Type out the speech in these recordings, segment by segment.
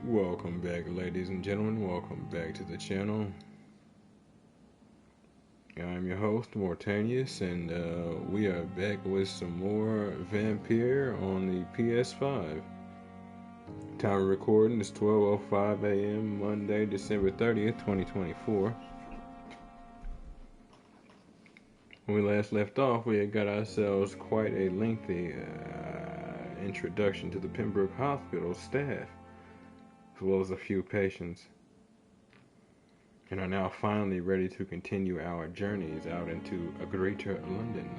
Welcome back, ladies and gentlemen. Welcome back to the channel. I'm your host, Mortanius, and we are back with some more Vampyr on the PS5. Time of recording is 12:05 a.m. Monday, December 30th, 2024. When we last left off, we had got ourselves quite a lengthy introduction to the Pembroke Hospital staff, as well as a few patients, and are now finally ready to continue our journeys out into a greater London.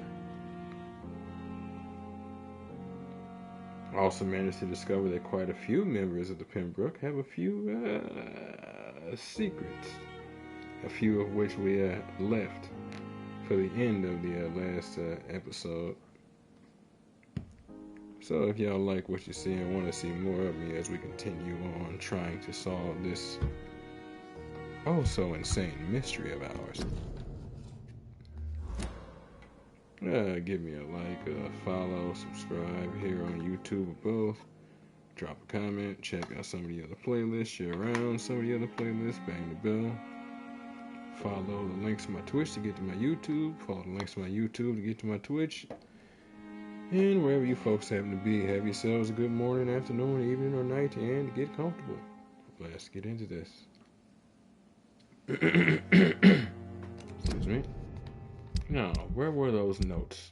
Also managed to discover that quite a few members of the Pembroke have a few secrets, a few of which we left for the end of the last episode. So if y'all like what you see and want to see more of me as we continue on trying to solve this oh so insane mystery of ours, give me a like, follow, subscribe here on YouTube or both. Drop a comment, check out some of the other playlists, share around some of the other playlists, bang the bell. Follow the links to my Twitch to get to my YouTube. Follow the links to my YouTube to get to my Twitch. And wherever you folks happen to be, have yourselves a good morning, afternoon, evening, or night, and get comfortable. Let's get into this. Excuse me. Now, where were those notes?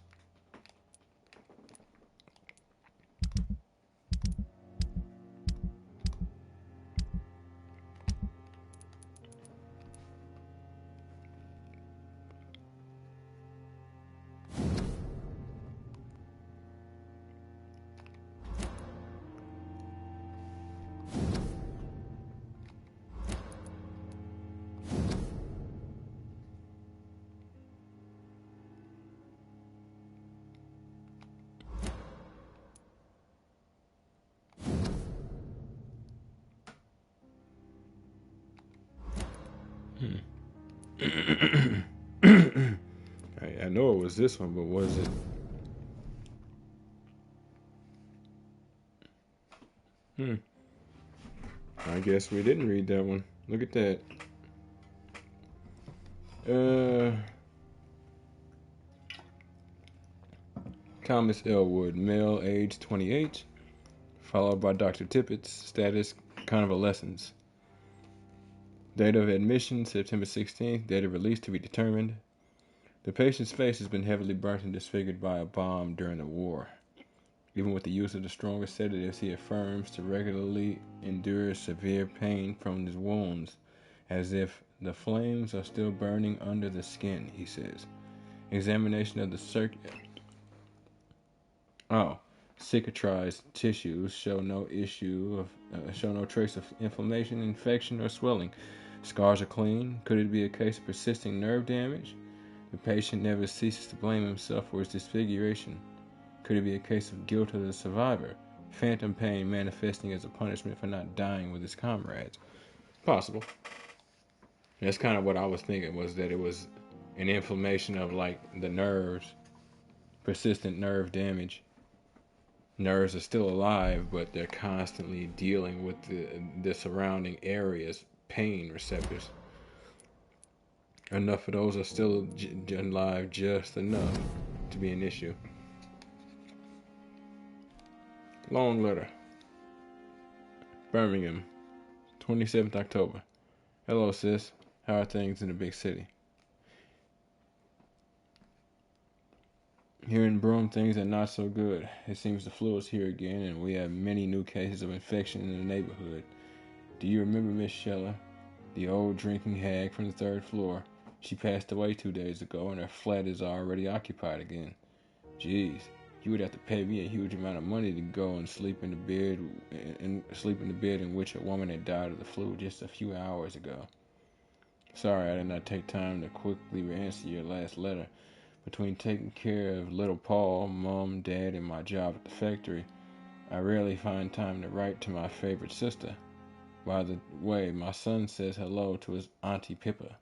I know it was this one, but was it? I guess we didn't read that one. Look at that. Thomas Elwood, male, age 28, followed by Dr. Tippett's, status convalescence. Date of admission, September 16th, date of release to be determined. The patient's face has been heavily burnt and disfigured by a bomb during the war. Even with the use of the strongest sedatives, he affirms to regularly endure severe pain from his wounds, as if the flames are still burning under the skin, he says. Examination of the cicatrized tissues show no trace of inflammation, infection, or swelling. Scars are clean. Could it be a case of persisting nerve damage? The patient never ceases to blame himself for his disfiguration. Could it be a case of guilt of the survivor? Phantom pain manifesting as a punishment for not dying with his comrades? Possible. That's kind of what I was thinking, was that it was an inflammation of like the nerves, persistent nerve damage. Nerves are still alive, but they're constantly dealing with the surrounding areas, pain receptors. Enough of those are still alive just enough to be an issue. Long letter. Birmingham, 27th October. Hello, sis. How are things in the big city? Here in Broome, things are not so good. It seems the flu is here again, and we have many new cases of infection in the neighborhood. Do you remember Miss Sheller, the old drinking hag from the third floor? She passed away 2 days ago, and her flat is already occupied again. Jeez, you would have to pay me a huge amount of money to go and sleep in the bed in which a woman had died of the flu just a few hours ago. Sorry I did not take time to quickly answer your last letter. Between taking care of little Paul, Mom, Dad, and my job at the factory, I rarely find time to write to my favorite sister. By the way, my son says hello to his Auntie Pippa.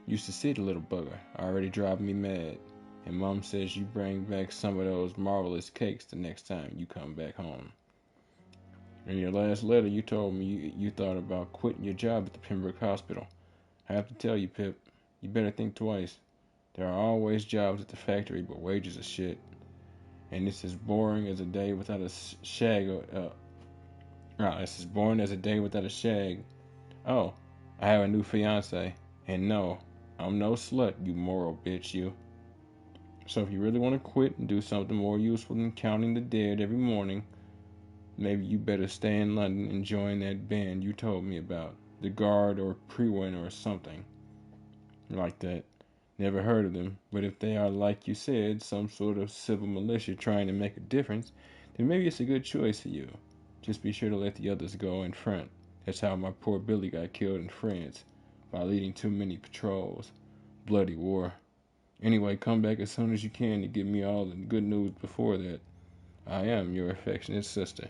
Used to see the little bugger, already driving me mad. And Mom says you bring back some of those marvelous cakes the next time you come back home. In your last letter, you told me you thought about quitting your job at the Pembroke Hospital. I have to tell you, Pip, you better think twice. There are always jobs at the factory, but wages are shit. And it's as boring as a day without a shag. It's as boring as a day without a shag. Oh, I have a new fiance. And no, I'm no slut, you moral bitch, you. So if you really want to quit and do something more useful than counting the dead every morning, maybe you better stay in London and join that band you told me about. The Guard or Prewin or something like that. Never heard of them, but if they are, like you said, some sort of civil militia trying to make a difference, then maybe it's a good choice for you. Just be sure to let the others go in front. That's how my poor Billy got killed in France, by leading too many patrols. Bloody war. Anyway, come back as soon as you can to give me all the good news before that. I am your affectionate sister,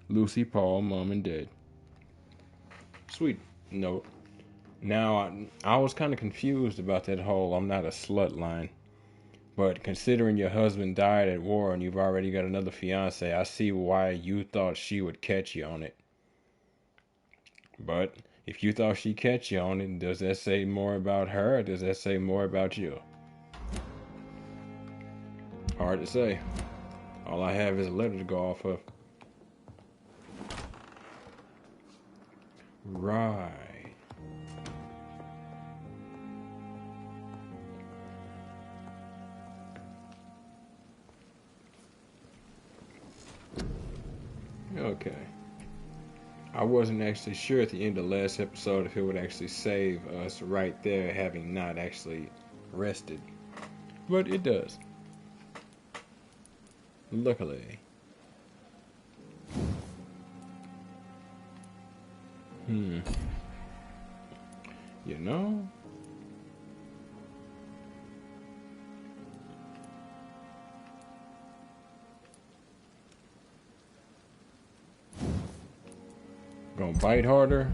Lucy, Paul, Mom, and Dad. Sweet note. Now, I was kind of confused about that whole "I'm not a slut" line. But considering your husband died at war and you've already got another fiance, I see why you thought she would catch you on it. But if you thought she'd catch you on it, does that say more about her or does that say more about you? Hard to say. All I have is a letter to go off of. Right. Okay. I wasn't actually sure at the end of the last episode if it would actually save us right there having not actually rested. But it does. Luckily. You know? Gonna bite harder.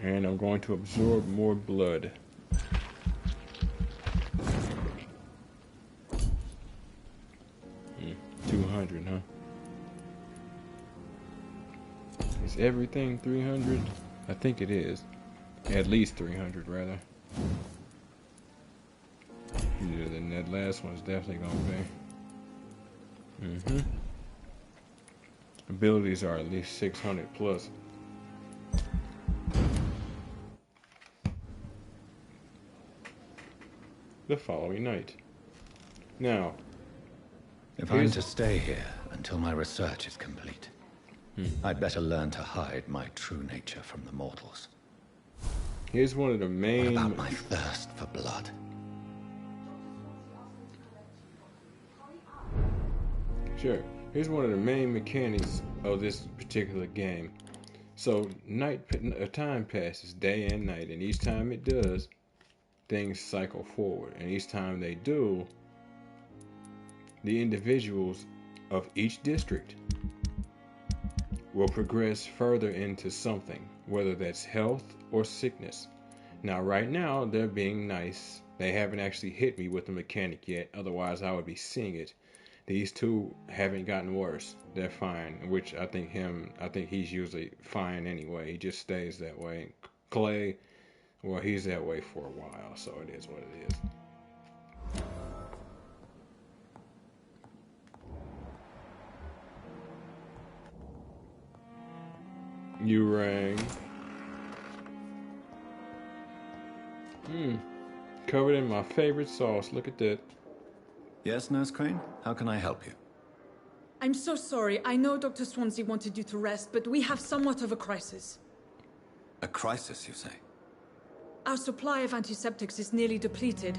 And I'm going to absorb more blood. Hmm. 200, huh? Is everything 300? I think it is. At least 300, rather. Yeah, then that last one's definitely gonna be. Abilities are at least 600 plus. The following night. Now, if I'm to stay here until my research is complete, I'd better learn to hide my true nature from the mortals. Here's one of the main... What about my thirst for blood? Sure. Here's one of the main mechanics of this particular game. So, time passes, day and night, and each time it does, things cycle forward. And each time they do, the individuals of each district will progress further into something, whether that's health or sickness. Now, right now, they're being nice. They haven't actually hit me with the mechanic yet, otherwise I would be seeing it. These two haven't gotten worse. They're fine, which I think he's usually fine anyway. He just stays that way. Clay, well, he's that way for a while, so it is what it is. You rang. Covered in my favorite sauce. Look at that. Yes, Nurse Crane? How can I help you? I'm so sorry. I know Dr. Swansea wanted you to rest, but we have somewhat of a crisis. A crisis, you say? Our supply of antiseptics is nearly depleted.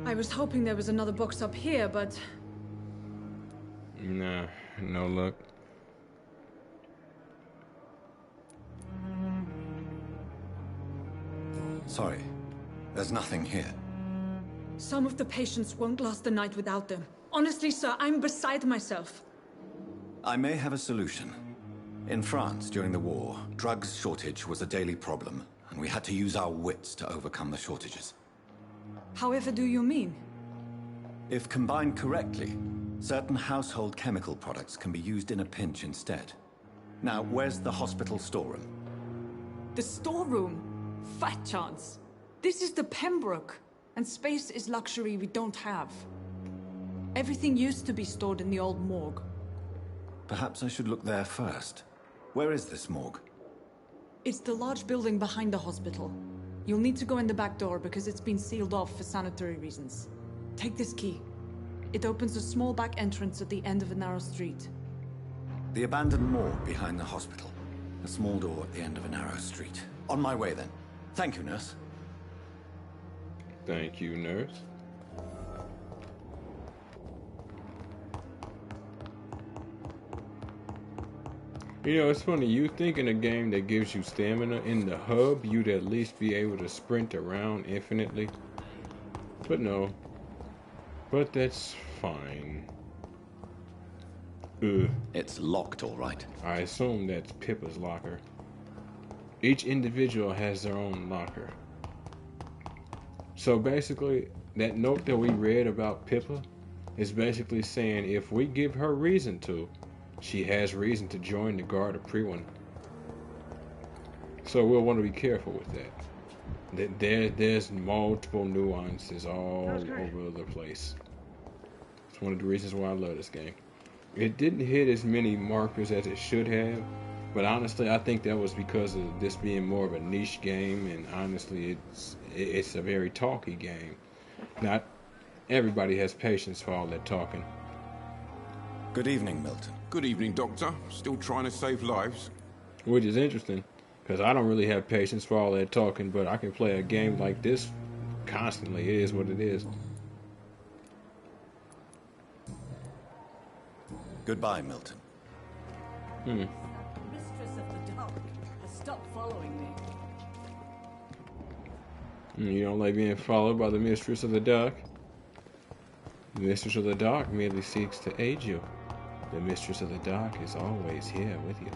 I was hoping there was another box up here, but... Nah, no luck. Sorry, there's nothing here. Some of the patients won't last the night without them. Honestly, sir, I'm beside myself. I may have a solution. In France, during the war, drugs shortage was a daily problem, and we had to use our wits to overcome the shortages. However do you mean? If combined correctly, Certain household chemical products can be used in a pinch instead. Now, where's the hospital storeroom? The storeroom? Fat chance. This is the Pembroke, and space is luxury we don't have. Everything used to be stored in the old morgue. Perhaps I should look there first. Where is this morgue? It's the large building behind the hospital. You'll need to go in the back door because it's been sealed off for sanitary reasons. Take this key. It opens a small back entrance at the end of a narrow street. The abandoned morgue behind the hospital. A small door at the end of a narrow street. On my way then. Thank you, nurse. Thank you, nurse. You know, it's funny, you think in a game that gives you stamina in the hub, you'd at least be able to sprint around infinitely. But no. But that's fine. Ugh. It's locked, all right. I assume that's Pippa's locker. Each individual has their own locker. So basically, that note that we read about Pippa is basically saying if we give her reason to, she has reason to join the Guard of Prewin. So we'll want to be careful with that. There's multiple nuances all over the place. It's one of the reasons why I love this game. It didn't hit as many markers as it should have, but honestly, I think that was because of this being more of a niche game, and honestly, it's a very talky game. Not everybody has patience for all that talking. Good evening, Milton. Good evening, Doctor. Still trying to save lives. Which is interesting, because I don't really have patience for all that talking, but I can play a game like this constantly. It is what it is. Goodbye, Milton. Mistress of the Dark has stopped following me. You don't like being followed by the Mistress of the Dark? The Mistress of the Dark merely seeks to aid you. The Mistress of the Dark is always here with you.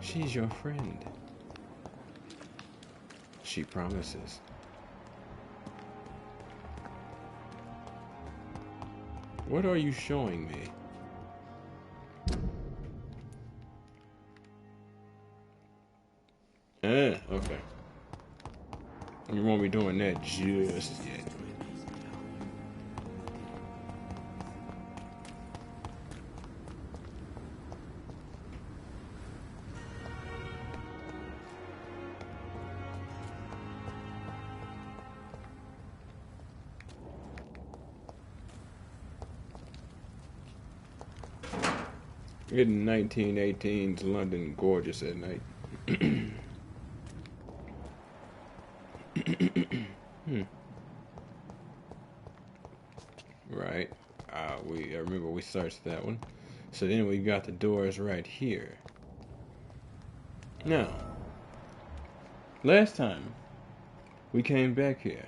She's your friend. She promises. What are you showing me? Okay. You won't be doing that just yet. In 1918's London, gorgeous at night. Right. I remember we searched that one. So then we got the doors right here. Now, last time we came back here.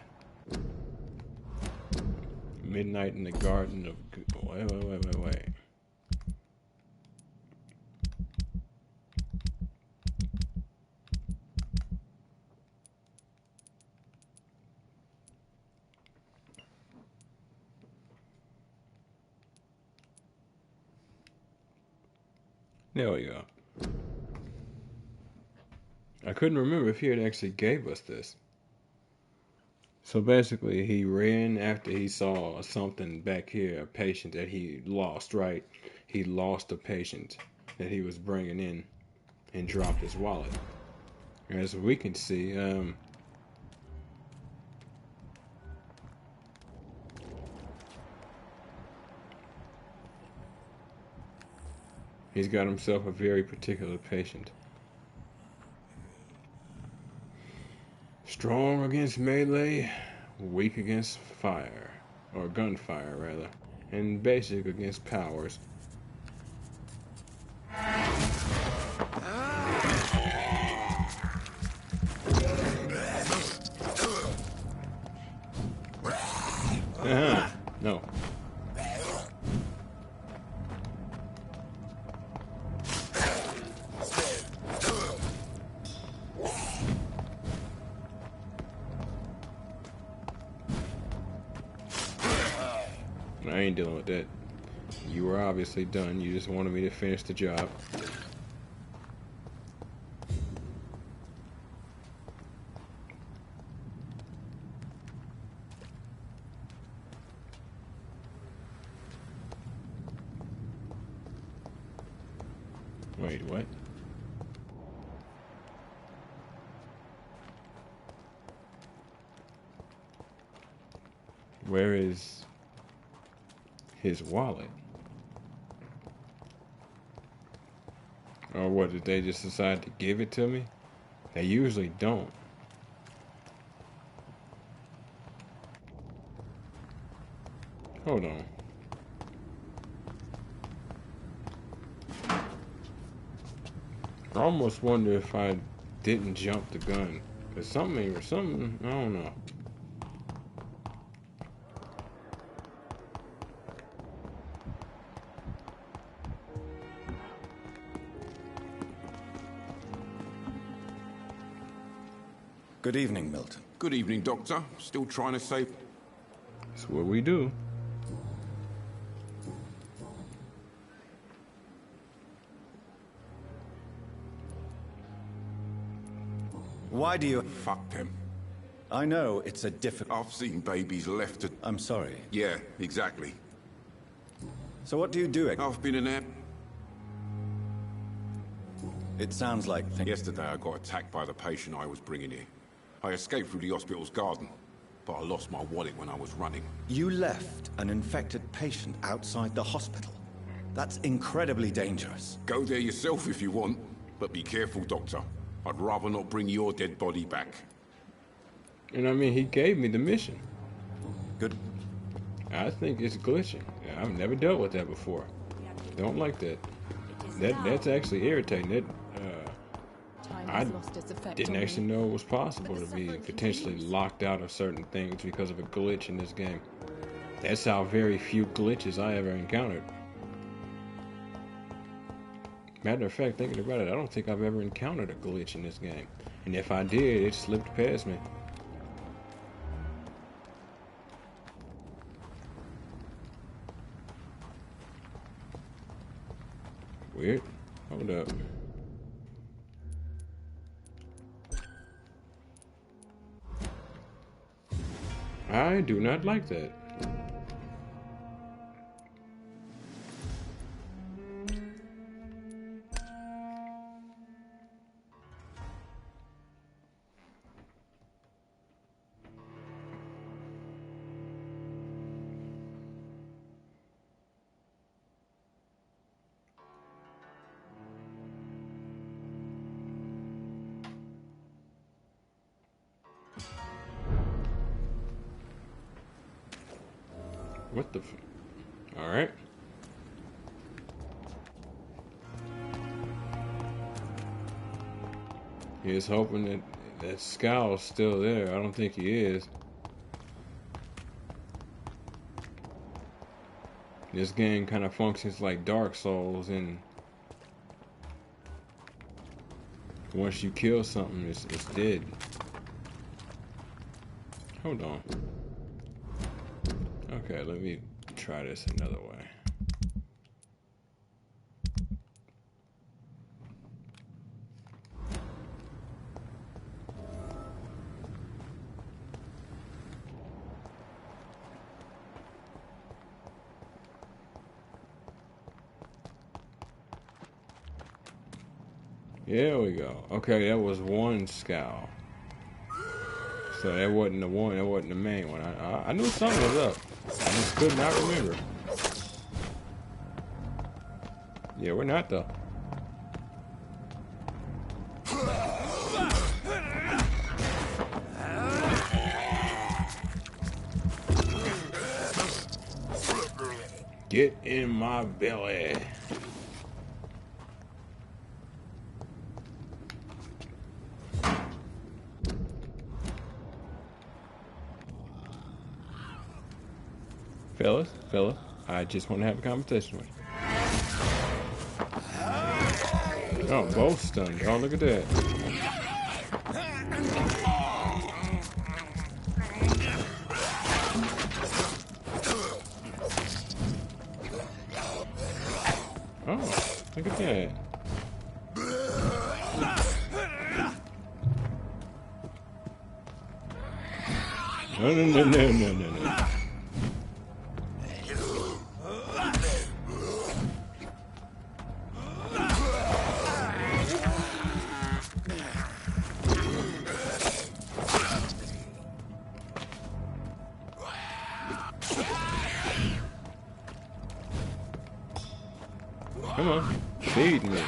Midnight in the Garden of... Wait. There we go. I couldn't remember if he had actually gave us this. So basically, he ran after he saw something back here, a patient that he lost, right? He lost a patient that he was bringing in and dropped his wallet. As we can see, he's got himself a very particular patient. Strong against melee, weak against fire, or gunfire rather, and basic against powers. No. I ain't dealing with that. You were obviously done. You just wanted me to finish the job. Wait, what? Where is his wallet? Or what, did they just decide to give it to me? They usually don't. Hold on. I almost wonder if I didn't jump the gun. There's something, I don't know. Good evening, Milton. Good evening, Doctor. Still trying to save... That's what we do. Why do you... Fuck them. I know it's a difficult... I've seen babies left to... I'm sorry. Yeah, exactly. So what do you do? I've been in there. It sounds like... Yesterday I got attacked by the patient I was bringing here. I escaped through the hospital's garden, but I lost my wallet when I was running. You left an infected patient outside the hospital. That's incredibly dangerous. Go there yourself if you want, but be careful, Doctor. I'd rather not bring your dead body back. And I mean, he gave me the mission. Good. I think it's glitching. I've never dealt with that before. Don't like that. That's actually irritating. I didn't actually know it was possible to be potentially locked out of certain things because of a glitch in this game. That's how very few glitches I ever encountered. Matter of fact, thinking about it, I don't think I've ever encountered a glitch in this game. And if I did, it slipped past me. Weird. Hold up. I do not like that. What the all right. He's hoping that Scowl's still there. I don't think he is. This game kind of functions like Dark Souls, and once you kill something, it's dead. Hold on. Okay, let me try this another way. There we go. Okay, that was one Scowl. So that wasn't the one, that wasn't the main one. I knew something was up. I just could not remember. Yeah, we're not though. Get in my belly. Fellas, I just want to have a conversation with you. Oh, both stunned. Oh, look at that. Look at that. No, no, no, no, no, no, no. Come on, feed me.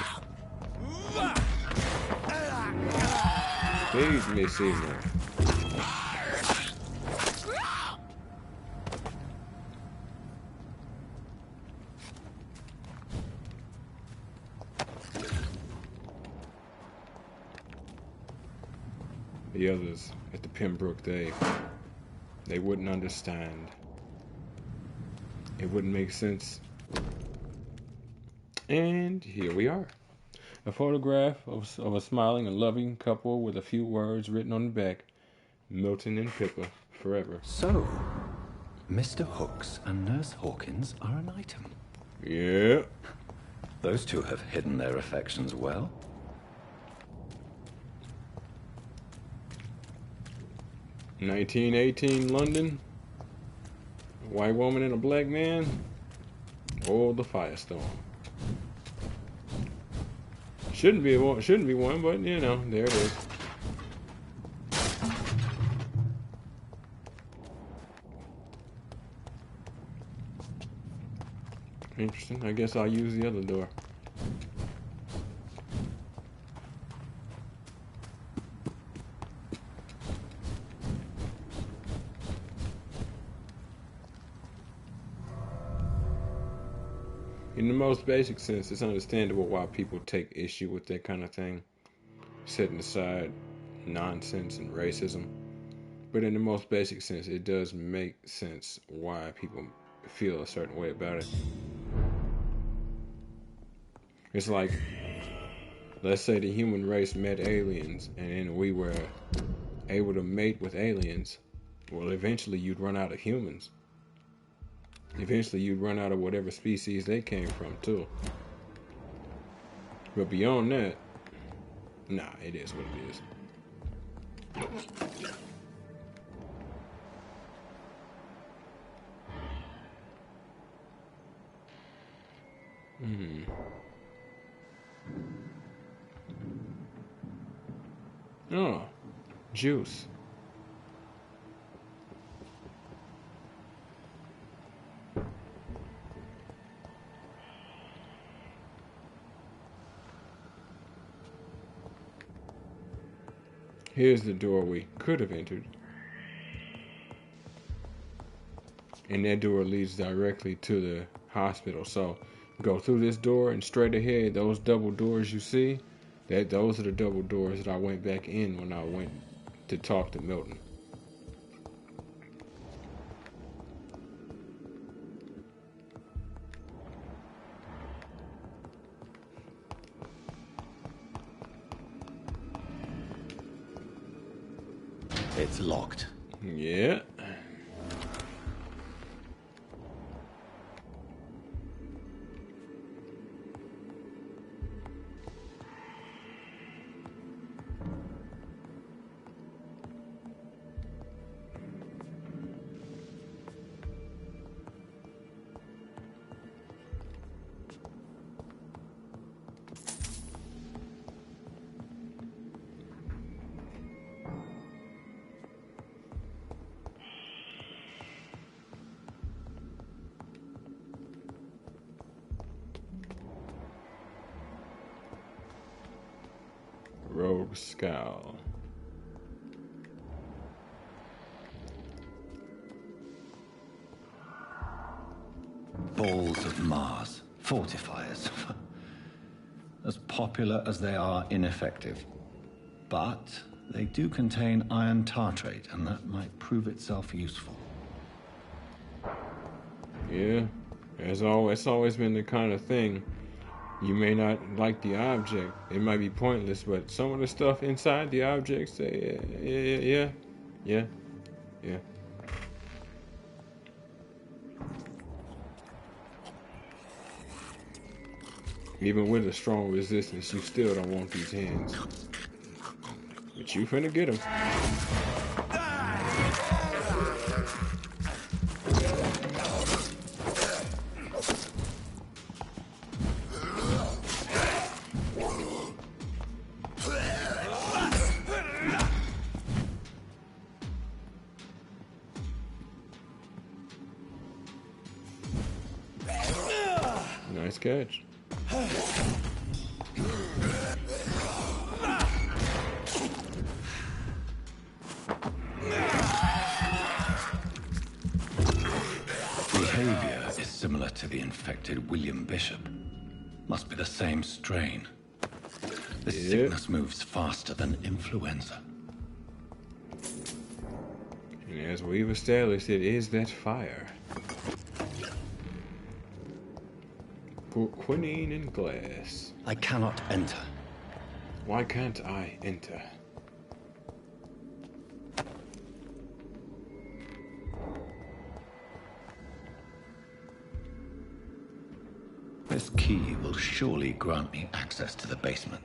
Feed me, Seymour. The others at the Pembroke, they wouldn't understand. It wouldn't make sense. And here we are. A photograph of a smiling and loving couple with a few words written on the back. Milton and Pippa, forever. So, Mr. Hooks and Nurse Hawkins are an item. Yeah. Those two have hidden their affections well. (1918) London. A white woman and a black man. Oh, the firestorm. Shouldn't be one, but you know, there it is. Interesting. I guess I'll use the other door. In the most basic sense, it's understandable why people take issue with that kind of thing, setting aside nonsense and racism. But in the most basic sense, it does make sense why people feel a certain way about it. It's like, let's say the human race met aliens, and then we were able to mate with aliens. Well, eventually you'd run out of humans. Eventually you'd run out of whatever species they came from, too. But beyond that, nah, it is what it is. Oh, juice. Here's the door we could have entered. And that door leads directly to the hospital. So go through this door and straight ahead, those double doors you see, those are the double doors that I went back in when I went to talk to Milton. It's locked. Yeah. Rogue Scowl. Balls of Mars. Fortifiers. As popular as they are ineffective. But they do contain iron tartrate, and that might prove itself useful. Yeah, it's always been the kind of thing. You may not like the object. It might be pointless, but some of the stuff inside the objects, yeah. Even with a strong resistance, you still don't want these hands. But you finna get them. Nice catch. Behavior is similar to the infected William Bishop. Must be the same strain. This sickness moves faster than influenza. And as we've established, it is that fire. Quinine and glass. I cannot enter. Why can't I enter? This key will surely grant me access to the basement.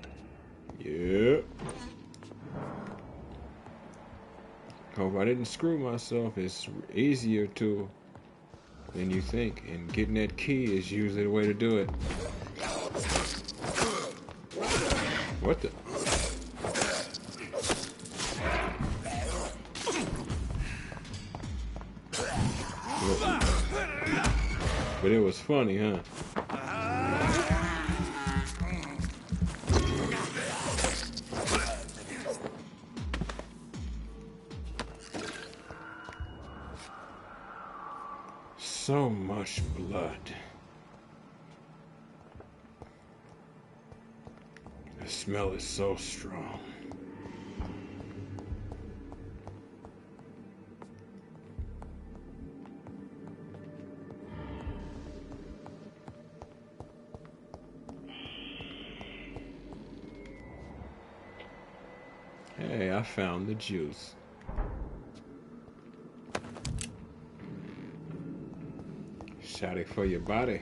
Yeah. Hope I didn't screw myself. It's easier to than you think, and getting that key is usually the way to do it. What the? But it was funny, huh? So much blood. The smell is so strong. Hey, I found the juice. Shot it for your body.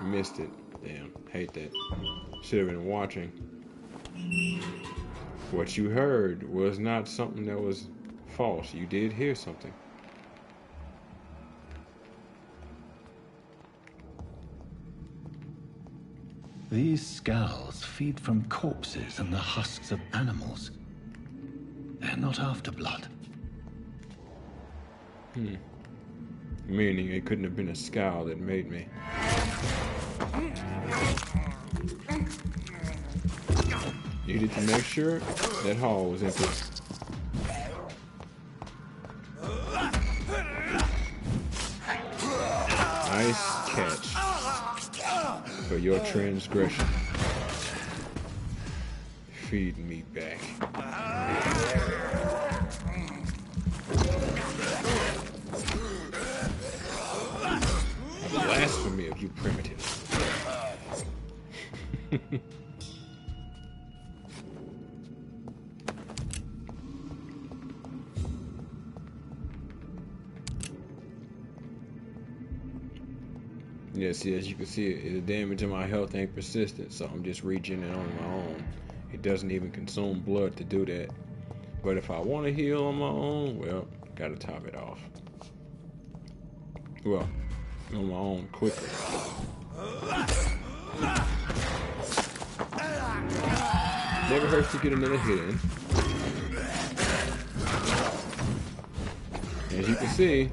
Missed it. Damn, hate that. Should have been watching. What you heard was not something that was false. You did hear something. These skulls feed from corpses and the husks of animals. They're not after blood. Meaning it couldn't have been a scowl that made me. Needed to make sure that hall was empty. Nice catch for your transgression. Feed me back. Blasphemy of you primitives. Yes, as you can see, the damage in my health ain't persistent, so I'm just regening on my own. It doesn't even consume blood to do that. But if I want to heal on my own, well, gotta top it off. Well, on my own quickly. Never hurts to get another hit in. As you can see,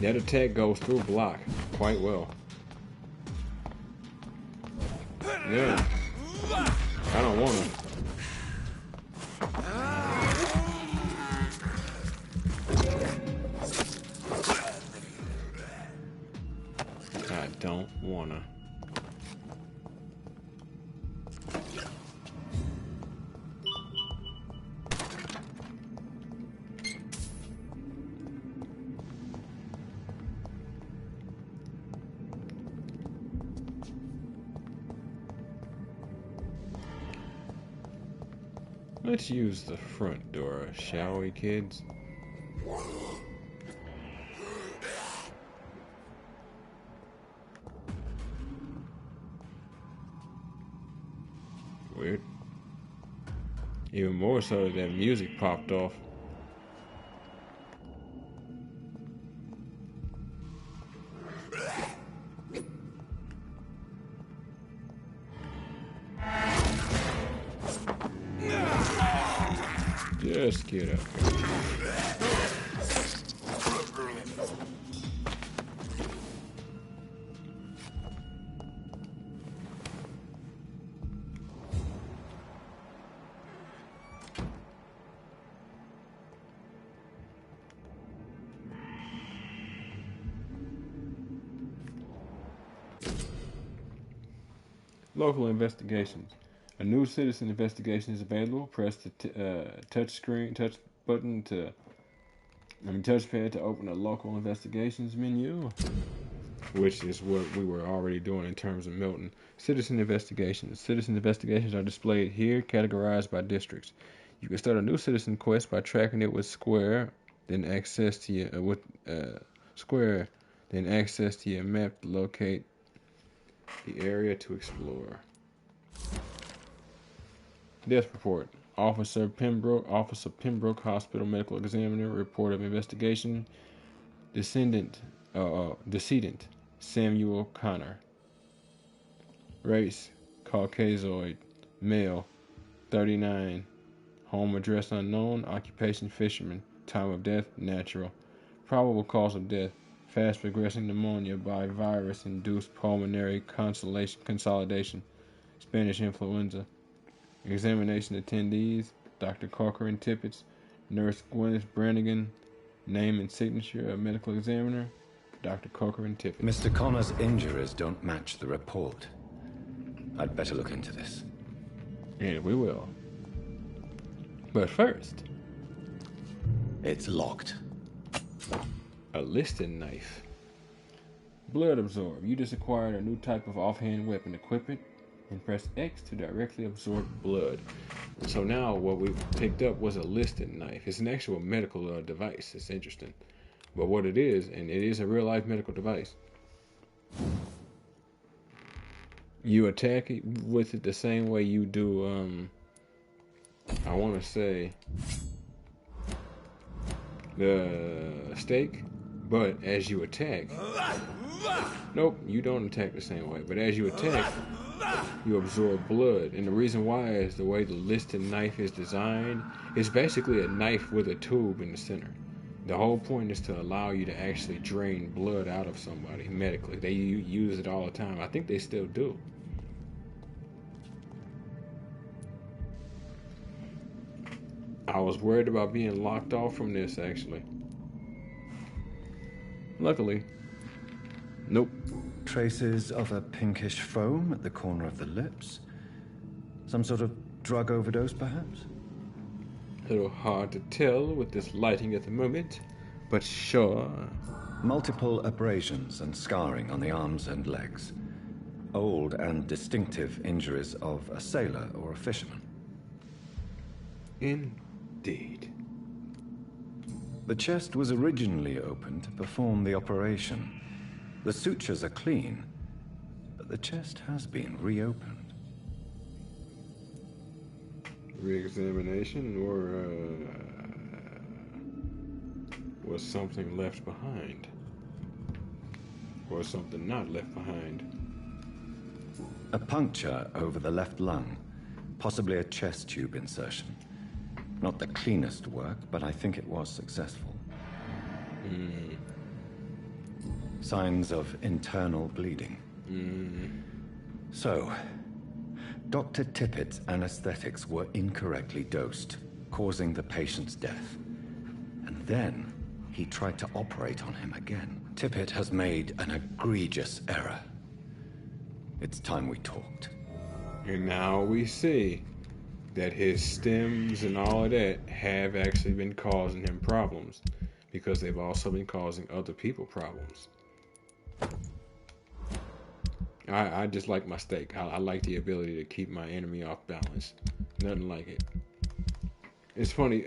that attack goes through block quite well. Yeah. I don't want to. I don't wanna. Let's use the front door, shall we, kids? Weird. Even more so that music popped off. Just get up. Local investigations. A new citizen investigation is available. Press the touch button to touchpad to open a local investigations menu, which is what we were already doing in terms of Milton. Citizen investigations. Citizen investigations are displayed here, categorized by districts. You can start a new citizen quest by tracking it with Square, then access to your map to locate the area to explore. Death report. Officer Pembroke Hospital Medical Examiner, report of investigation. Decedent Samuel Connor. Race Caucasoid, male, 39. Home address unknown. Occupation fisherman. Time of death natural. Probable cause of death fast progressing pneumonia by virus induced pulmonary consolidation. Spanish influenza. Examination attendees: Dr. Corcoran Tippett, Nurse Gwyneth Brannigan. Name and signature of medical examiner: Dr. Corcoran Tippett. Mr. Connor's injuries don't match the report. I'd better look into this. And we will. But first, It's locked. a listed knife. Blood absorb. You just acquired a new type of offhand weapon. Equip it and press X to directly absorb blood. So now what we picked up was a listed knife. It's an actual medical device. It's interesting. But what it is, and it is a real life medical device, you attack it with it the same way you do, I want to say, the steak, but as you attack, nope, you don't attack the same way, but as you attack, you absorb blood. And the reason why is the way the listed knife is designed. It's basically a knife with a tube in the center. The whole point is to allow you to actually drain blood out of somebody medically. They use it all the time. I think they still do. I was worried about being locked off from this, actually. Luckily, nope. Traces of a pinkish foam at the corner of the lips. Some sort of drug overdose, perhaps? A little hard to tell with this lighting at the moment, but sure. Multiple abrasions and scarring on the arms and legs. Old and distinctive injuries of a sailor or a fisherman. Indeed. The chest was originally opened to perform the operation. The sutures are clean, but the chest has been reopened. Re-examination, or was something left behind? Or something not left behind? A puncture over the left lung, possibly a chest tube insertion. Not the cleanest work, but I think it was successful. Signs of internal bleeding. So, Dr. Tippett's anesthetics were incorrectly dosed, causing the patient's death. And then he tried to operate on him again. Tippett has made an egregious error. It's time we talked. And now we see that his stems and all of that have actually been causing him problems, because they've also been causing other people problems. I just like my steak. I like the ability to keep my enemy off balance. Nothing like it. It's funny.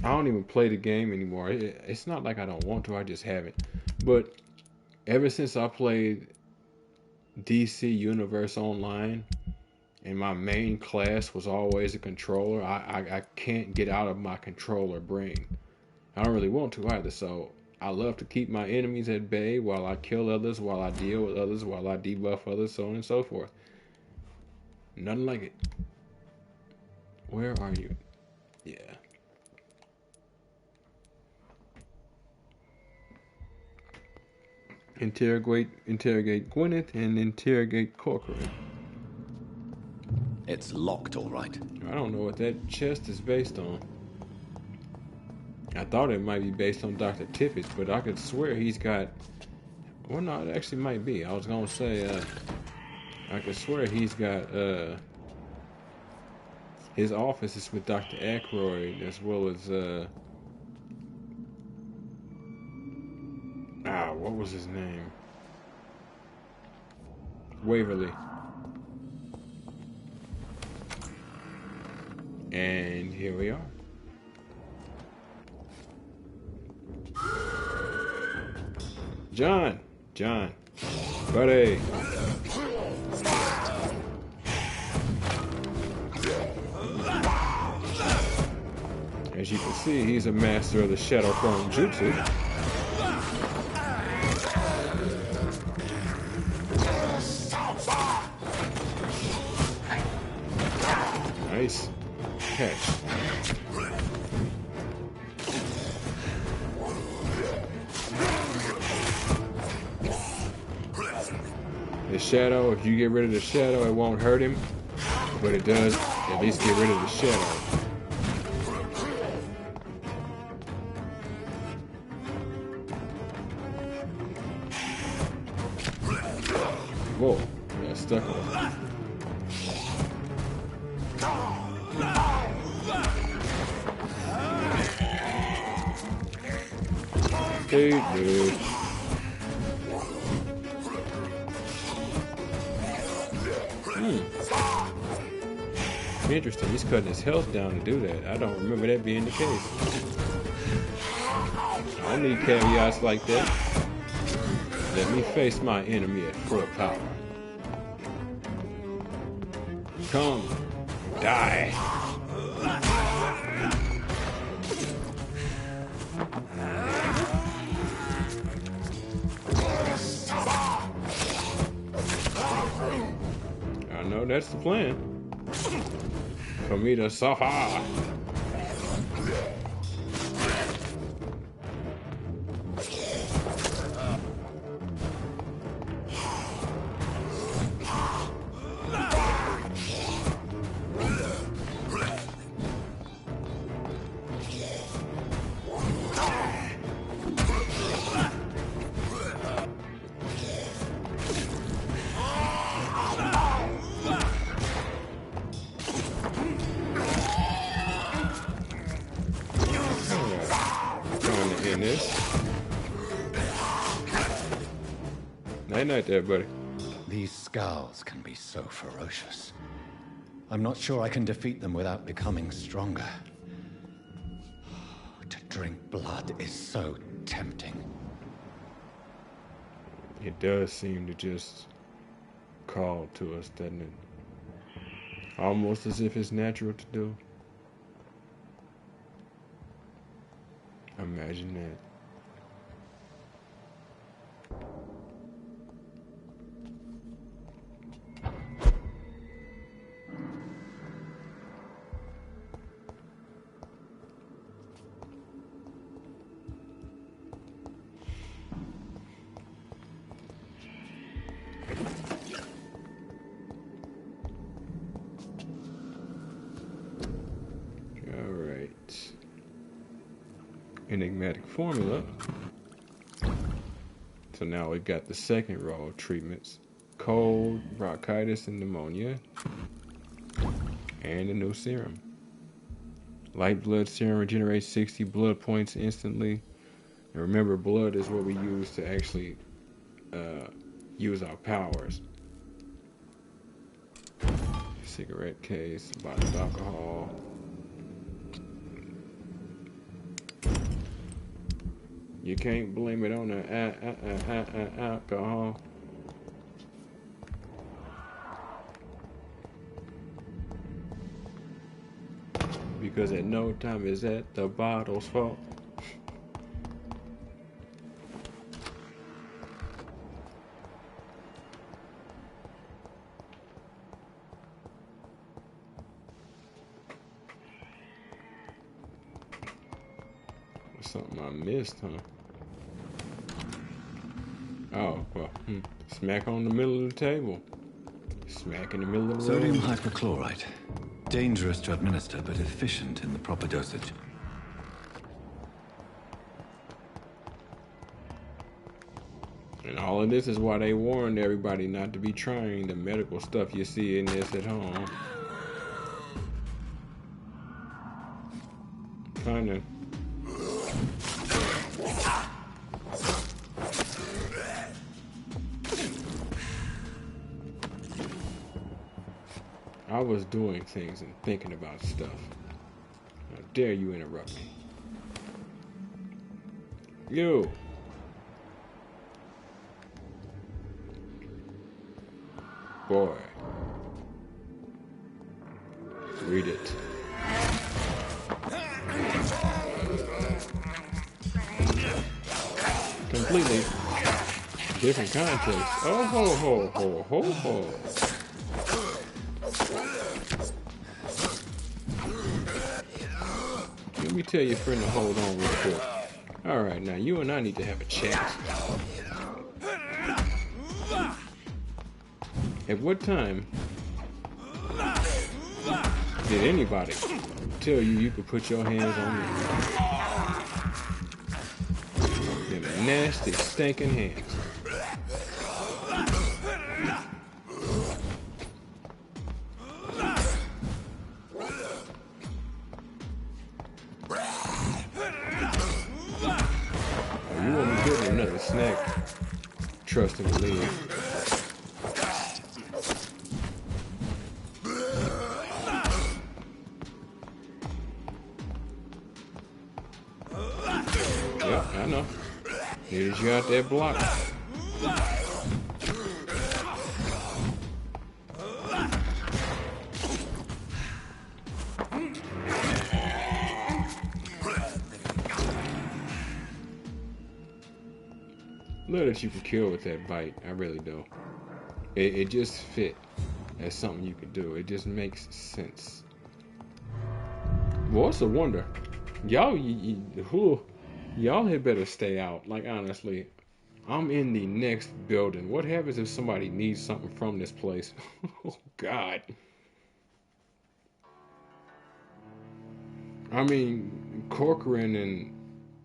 I don't even play the game anymore. It's not like I don't want to. I just haven't. But ever since I played DC Universe Online, and my main class was always a controller, I can't get out of my controller brain. I don't really want to either, so I love to keep my enemies at bay while I kill others, while I deal with others, while I debuff others, so on and so forth. Nothing like it. Where are you? Yeah. Interrogate Gwyneth and interrogate Corcoran. It's locked, all right. I don't know what that chest is based on. I thought it might be based on Dr. Tippett's, but I could swear he's got... Well, no, it actually might be. I was going to say, I could swear he's got, his office is with Dr. Aykroyd, as well as, what was his name? Waverly. And here we are. John, buddy. As you can see, he's a master of the Shadow Clone Jutsu. Nice catch. The shadow, if you get rid of the shadow, it won't hurt him, but it does at least get rid of the shadow. Whoa, I got stuck on it. Dude. Interesting, he's cutting his health down to do that. I don't remember that being the case. I don't need caveats like that. Let me face my enemy at full power. Come, die. I know that's the plan. For me to suffer. Night there, buddy. These scowls can be so ferocious. I'm not sure I can defeat them without becoming stronger. To drink blood is so tempting. It does seem to just call to us, doesn't it? Almost as if it's natural to do. Imagine that. Enigmatic formula. So now we've got the second row of treatments: cold, bronchitis, and pneumonia, and a new serum. Light blood serum regenerates 60 blood points instantly. And remember, blood is what we use to actually use our powers. Cigarette case, a bottle of alcohol. You can't blame it on the alcohol. Because at no time is that the bottle's fault. Something I missed, huh? Oh, well, smack on the middle of the table. Smack in the middle of the Sodium room. hypochlorite. Dangerous to administer, but efficient in the proper dosage. And all of this is why they warned everybody not to be trying the medical stuff you see in this at home. Kinda. I was doing things and thinking about stuff. How dare you interrupt me? You! Boy. Read it. Completely different context. Oh, ho, ho, ho, ho, ho. Let me tell your friend to hold on real quick. Alright, now you and I need to have a chat. At what time did anybody tell you you could put your hands on me? Them nasty, stinking hands. You won't be getting another snack. Trust and believe. Yep, I know. Needed you out there block. Love that you can kill with that bite. I really do. It just fit as something you could do. It just makes sense. Well, it's a wonder. Y'all had better stay out. Like, honestly, I'm in the next building. What happens if somebody needs something from this place? Oh, God. I mean, Corcoran and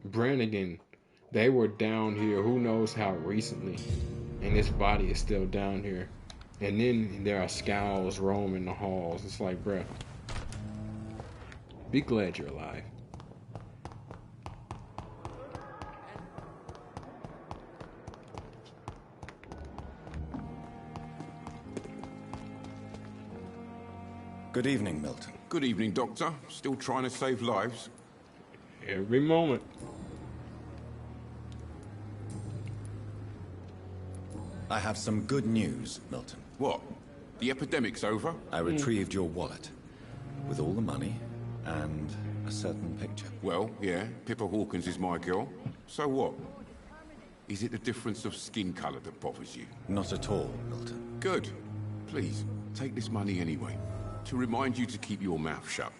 Brannigan, they were down here who knows how recently. And this body is still down here. And then there are scowls roaming the halls. It's like, bruh, be glad you're alive. Good evening, Milton. Good evening, Doctor. Still trying to save lives? Every moment. I have some good news, Milton. What? The epidemic's over? I retrieved your wallet with all the money and a certain picture. Well, yeah, Pippa Hawkins is my girl. So what? Is it the difference of skin colour that bothers you? Not at all, Milton. Good. Please, take this money anyway. To remind you to keep your mouth shut.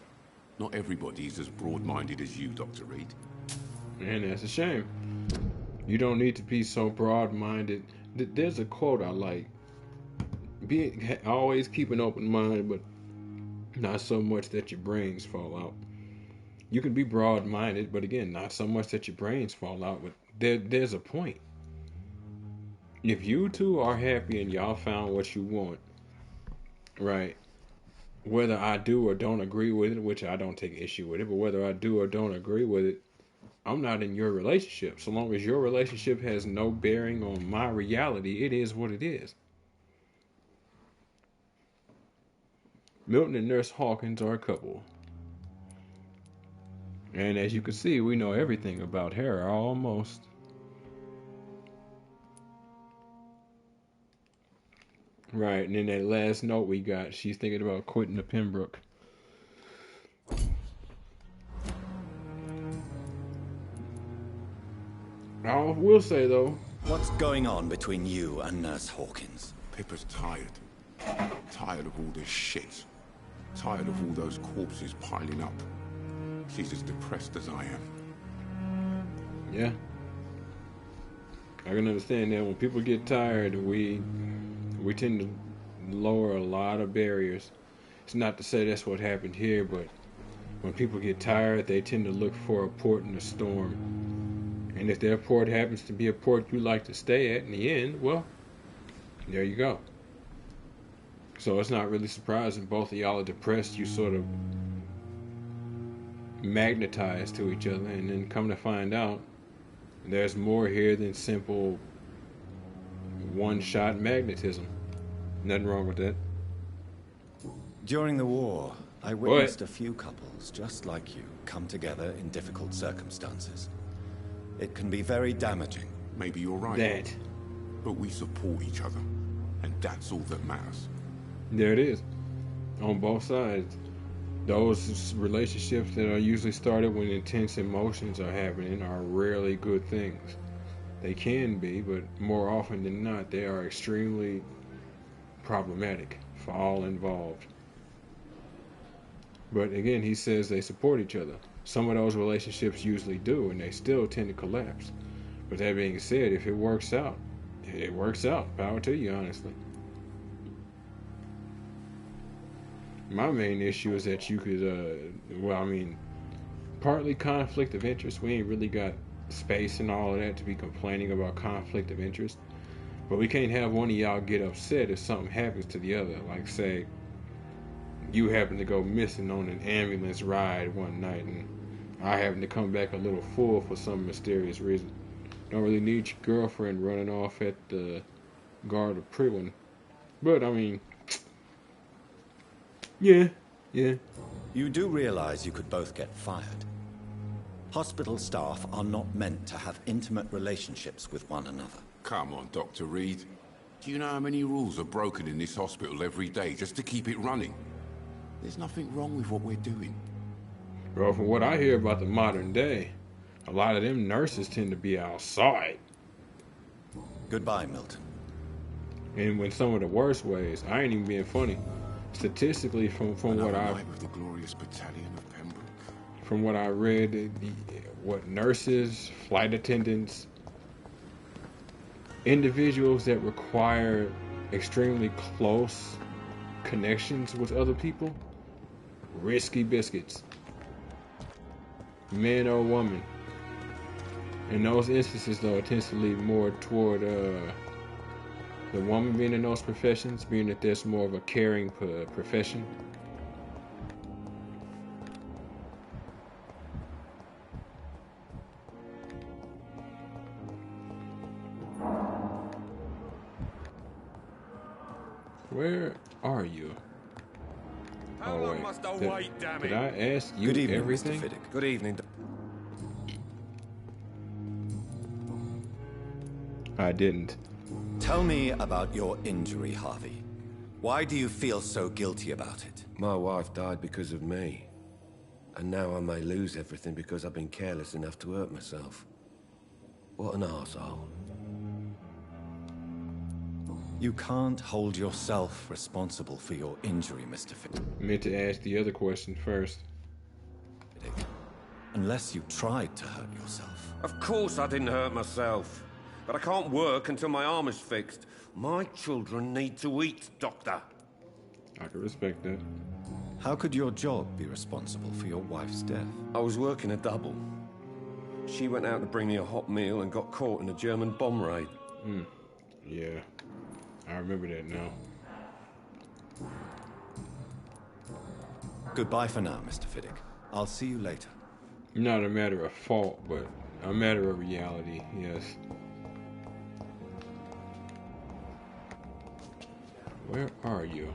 Not everybody is as broad-minded as you, Dr. Reed. And that's a shame. You don't need to be so broad-minded. There's a quote I like. Always keep an open mind, but not so much that your brains fall out. You can be broad-minded, but again, not so much that your brains fall out. But there's a point. If you two are happy and y'all found what you want, right? Whether I do or don't agree with it, which I don't take issue with it, but whether I do or don't agree with it, I'm not in your relationship. So long as your relationship has no bearing on my reality, it is what it is. Milton and Nurse Hawkins are a couple. And as you can see, we know everything about her, almost. Right, and then that last note we got, she's thinking about quitting the Pembroke. I will say, though... What's going on between you and Nurse Hawkins? Pippa's tired. Tired of all this shit. Tired of all those corpses piling up. She's as depressed as I am. Yeah. I can understand that. When people get tired, we tend to lower a lot of barriers. It's not to say that's what happened here, but when people get tired, they tend to look for a port in a storm. And if their port happens to be a port you like to stay at in the end, well, there you go. So it's not really surprising both of y'all are depressed. You sort of magnetize to each other, and then come to find out there's more here than simple one-shot magnetism. Nothing wrong with that. During the war, I witnessed a few couples just like you come together in difficult circumstances. It can be very damaging. Maybe you're right. That. But we support each other, and that's all that matters. There it is. On both sides. Those relationships that are usually started when intense emotions are happening are rarely good things. They can be, but more often than not, they are extremely problematic for all involved. But again, he says they support each other. Some of those relationships usually do, and they still tend to collapse. But that being said, if it works out, it works out. Power to you, honestly. My main issue is that you could, partly conflict of interest. We ain't really got space and all of that to be complaining about conflict of interest. But we can't have one of y'all get upset if something happens to the other. Like, say, you happen to go missing on an ambulance ride one night, and I happen to come back a little full for some mysterious reason. Don't really need your girlfriend running off at the guard of Privin. But, yeah. You do realize you could both get fired. Hospital staff are not meant to have intimate relationships with one another. Come on, Dr. Reed. Do you know how many rules are broken in this hospital every day just to keep it running? There's nothing wrong with what we're doing. Well, from what I hear about the modern day, a lot of them nurses tend to be outside. Goodbye, Milton. And in some of the worst ways, I ain't even being funny. Statistically, from what I with the glorious battalion of Pembroke. From what I read, what nurses, flight attendants, individuals that require extremely close connections with other people, risky biscuits, man or woman. In those instances, though, it tends to lead more toward the woman being in those professions, being that there's more of a caring profession. Where are you? How long must I wait, damn it? Did I ask you Good evening, everything? Mr. Fiddick. Good evening. I didn't. Tell me about your injury, Harvey. Why do you feel so guilty about it? My wife died because of me. And now I may lose everything because I've been careless enough to hurt myself. What an arsehole. You can't hold yourself responsible for your injury, Mr. Fiddick. I meant to ask the other question first. Unless you tried to hurt yourself. Of course I didn't hurt myself. But I can't work until my arm is fixed. My children need to eat, Doctor. I can respect that. How could your job be responsible for your wife's death? I was working a double. She went out to bring me a hot meal and got caught in a German bomb raid. Yeah, I remember that now. Goodbye for now, Mr. Fiddick. I'll see you later. Not a matter of fault, but a matter of reality, yes. Where are you?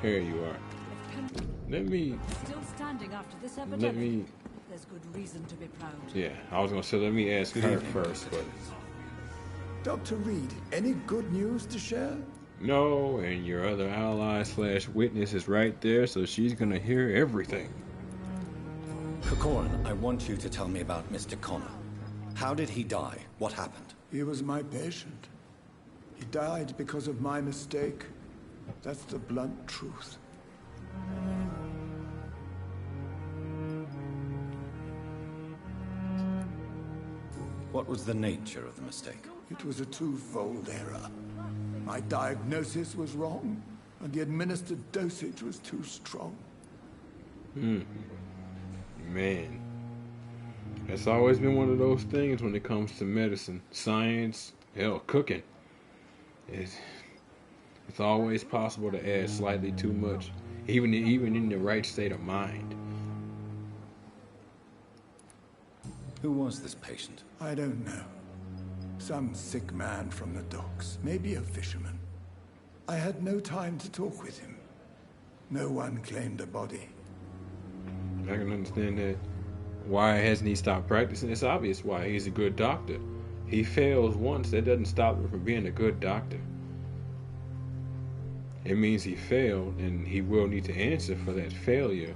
Here you are. If Pembroke Let me. is still standing after this Let epidemic, me. there's good reason to be proud. Yeah, I was gonna say let me ask her first, but Dr. Reed, any good news to share? no. And your other ally / witness is right there, so she's gonna hear everything. Corcoran, I want you to tell me about Mr. Connor. How did he die? What happened? He was my patient. He died because of my mistake. That's the blunt truth. What was the nature of the mistake? It was a twofold error. My diagnosis was wrong, and the administered dosage was too strong. Man, it's always been one of those things when it comes to medicine, science, hell, cooking. It's always possible to add slightly too much, even in the right state of mind. Who was this patient? I don't know. Some sick man from the docks, maybe a fisherman. I had no time to talk with him. No one claimed a body. I can understand that. Why hasn't he stopped practicing? It's obvious why. He's a good doctor. He fails once, that doesn't stop him from being a good doctor. It means he failed, and he will need to answer for that failure,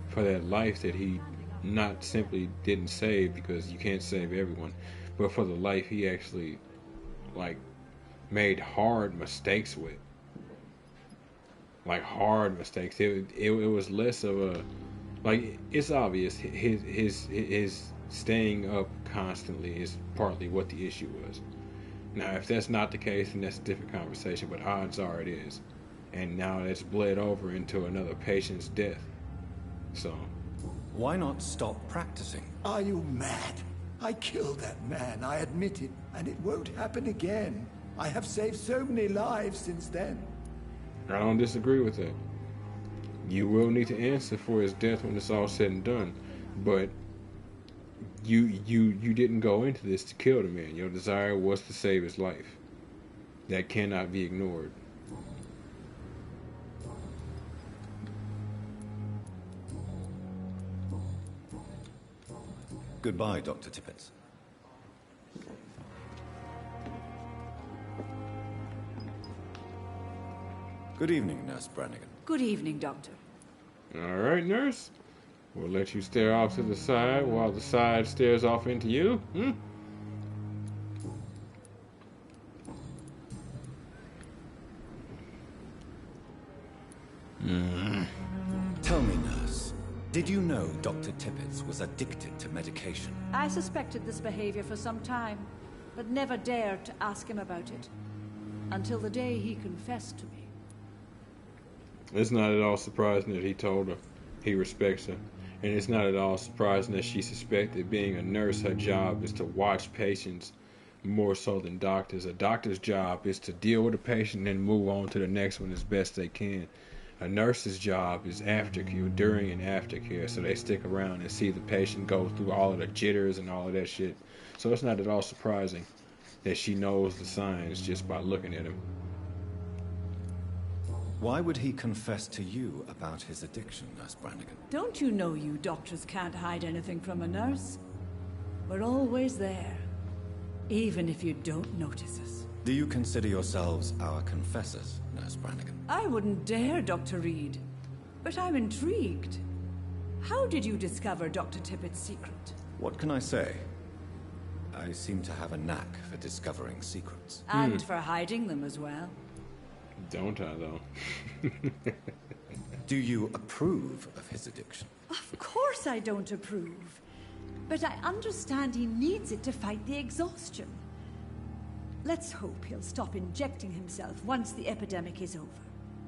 for that life that he not simply didn't save, because you can't save everyone, but for the life he actually, made hard mistakes with. Like, hard mistakes. It was less of a, it's obvious his staying up constantly is partly what the issue was. Now, if that's not the case, then that's a different conversation, but odds are it is. And now it's bled over into another patient's death. So, Why not stop practicing? Are you mad? I killed that man, I admit it, and it won't happen again. I have saved so many lives since then. I don't disagree with that. You will need to answer for his death when it's all said and done, but you didn't go into this to kill the man. Your desire was to save his life. That cannot be ignored. Goodbye, Dr. Tippett. Good evening, Nurse Brannigan. Good evening, Doctor. All right, nurse. We'll let you stare off to the side while the side stares off into you. Tell me, nurse, did you know Dr. Tippett was addicted to medication? I suspected this behavior for some time, but never dared to ask him about it. Until the day he confessed to me. It's not at all surprising that he told her he respects her. And it's not at all surprising that she suspected. Being a nurse, her job is to watch patients more so than doctors. A doctor's job is to deal with a patient and move on to the next one as best they can. A nurse's job is aftercare, during and aftercare, so they stick around and see the patient go through all of the jitters and all of that shit. So it's not at all surprising that she knows the signs just by looking at him. Why would he confess to you about his addiction, Nurse Brannigan? Don't you know you doctors can't hide anything from a nurse? We're always there, even if you don't notice us. Do you consider yourselves our confessors, Nurse Brannigan? I wouldn't dare, Dr. Reed. But I'm intrigued. How did you discover Dr. Tippett's secret? What can I say? I seem to have a knack for discovering secrets. And for hiding them as well. Don't I, though? Do you approve of his addiction? Of course I don't approve. But I understand he needs it to fight the exhaustion. Let's hope he'll stop injecting himself once the epidemic is over.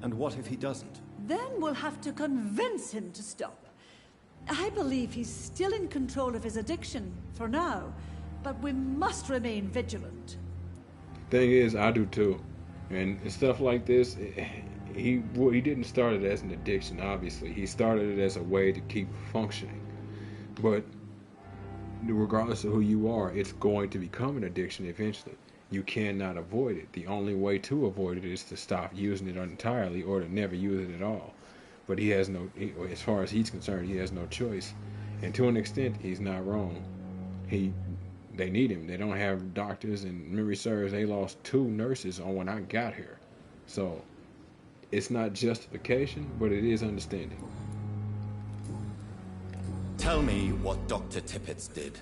And what if he doesn't? Then we'll have to convince him to stop. I believe he's still in control of his addiction, for now, but we must remain vigilant. Thing is, I do too. And stuff like this, he didn't start it as an addiction, obviously. He started it as a way to keep functioning. But regardless of who you are, it's going to become an addiction eventually. You cannot avoid it. The only way to avoid it is to stop using it entirely or to never use it at all. But he has no, as far as he's concerned, he has no choice. And to an extent, he's not wrong. They need him. They don't have doctors, and memory serves, they lost 2 nurses on when I got here. So it's not justification, but it is understanding. Tell me what Dr. Tippett did.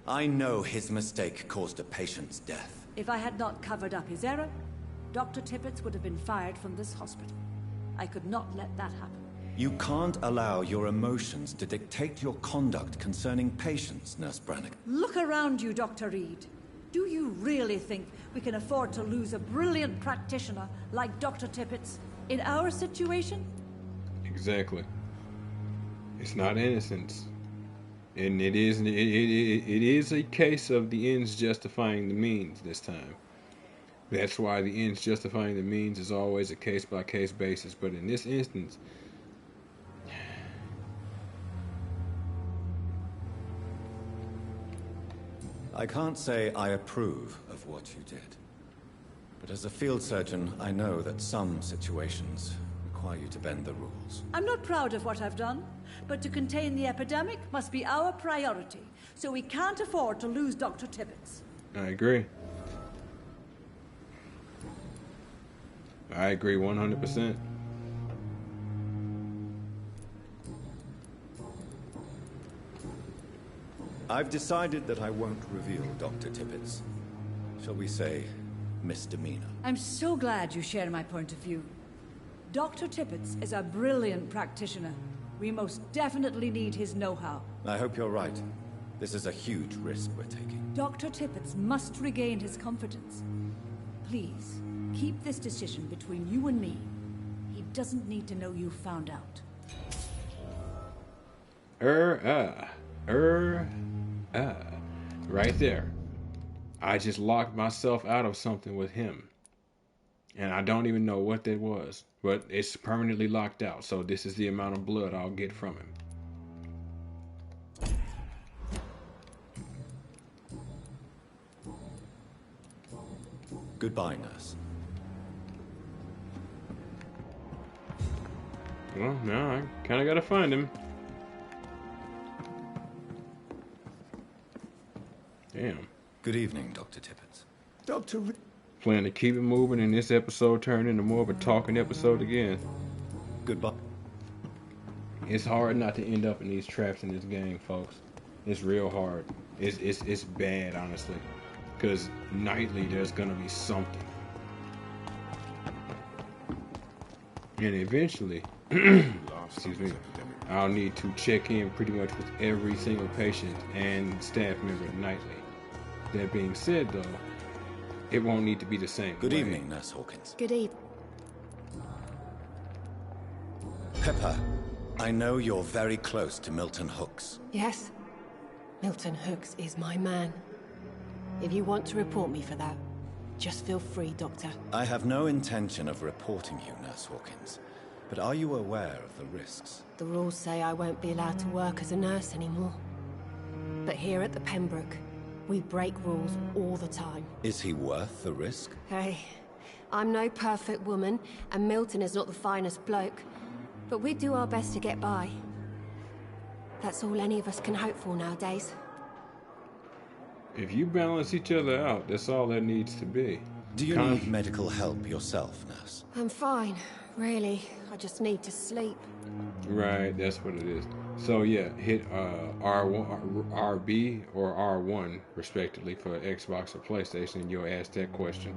I know his mistake caused a patient's death. If I had not covered up his error, Dr. Tippett would have been fired from this hospital. I could not let that happen. You can't allow your emotions to dictate your conduct concerning patients, Nurse Brannigan. Look around you, Dr. Reed. Do you really think we can afford to lose a brilliant practitioner like Dr. Tippett in our situation? Exactly. It's not innocence. And it is a case of the ends justifying the means this time. That's why the ends justifying the means is always a case-by-case basis. But in this instance, I can't say I approve of what you did. But as a field surgeon, I know that some situations require you to bend the rules. I'm not proud of what I've done, but to contain the epidemic must be our priority, so we can't afford to lose Dr. Tippett. I agree. I agree 100%. I've decided that I won't reveal Dr. Tippett's, shall we say, misdemeanor. I'm so glad you share my point of view. Dr. Tippett is a brilliant practitioner. We most definitely need his know-how. I hope you're right. This is a huge risk we're taking. Dr. Tippett must regain his confidence. Please, keep this decision between you and me. He doesn't need to know you found out. Right there. I just locked myself out of something with him. And I don't even know what that was. But it's permanently locked out. So this is the amount of blood I'll get from him. Goodbye, nurse. Well, now I kind of got to find him. Damn. Good evening, Dr. Tippett. Dr. Plan to keep it moving, and this episode turned into more of a talking episode again. Goodbye. It's hard not to end up in these traps in this game, folks. It's real hard. It's bad, honestly. Because nightly there's gonna be something. And eventually, excuse me, I'll need to check in pretty much with every single patient and staff member nightly. That being said, though, it won't need to be the same. Good evening, Nurse Hawkins. Good evening. Pepper, I know you're very close to Milton Hooks. Yes, Milton Hooks is my man. If you want to report me for that, just feel free, Doctor. I have no intention of reporting you, Nurse Hawkins. But are you aware of the risks? The rules say I won't be allowed to work as a nurse anymore. But here at the Pembroke, we break rules all the time. Is he worth the risk? Hey, I'm no perfect woman, and Milton is not the finest bloke. But we do our best to get by. That's all any of us can hope for nowadays. If you balance each other out, that's all there needs to be. Do you need medical help yourself, nurse? I'm fine, really. I just need to sleep. Right, that's what it is. So yeah, hit R1, RB or R1 respectively for Xbox or PlayStation, and you'll ask that question.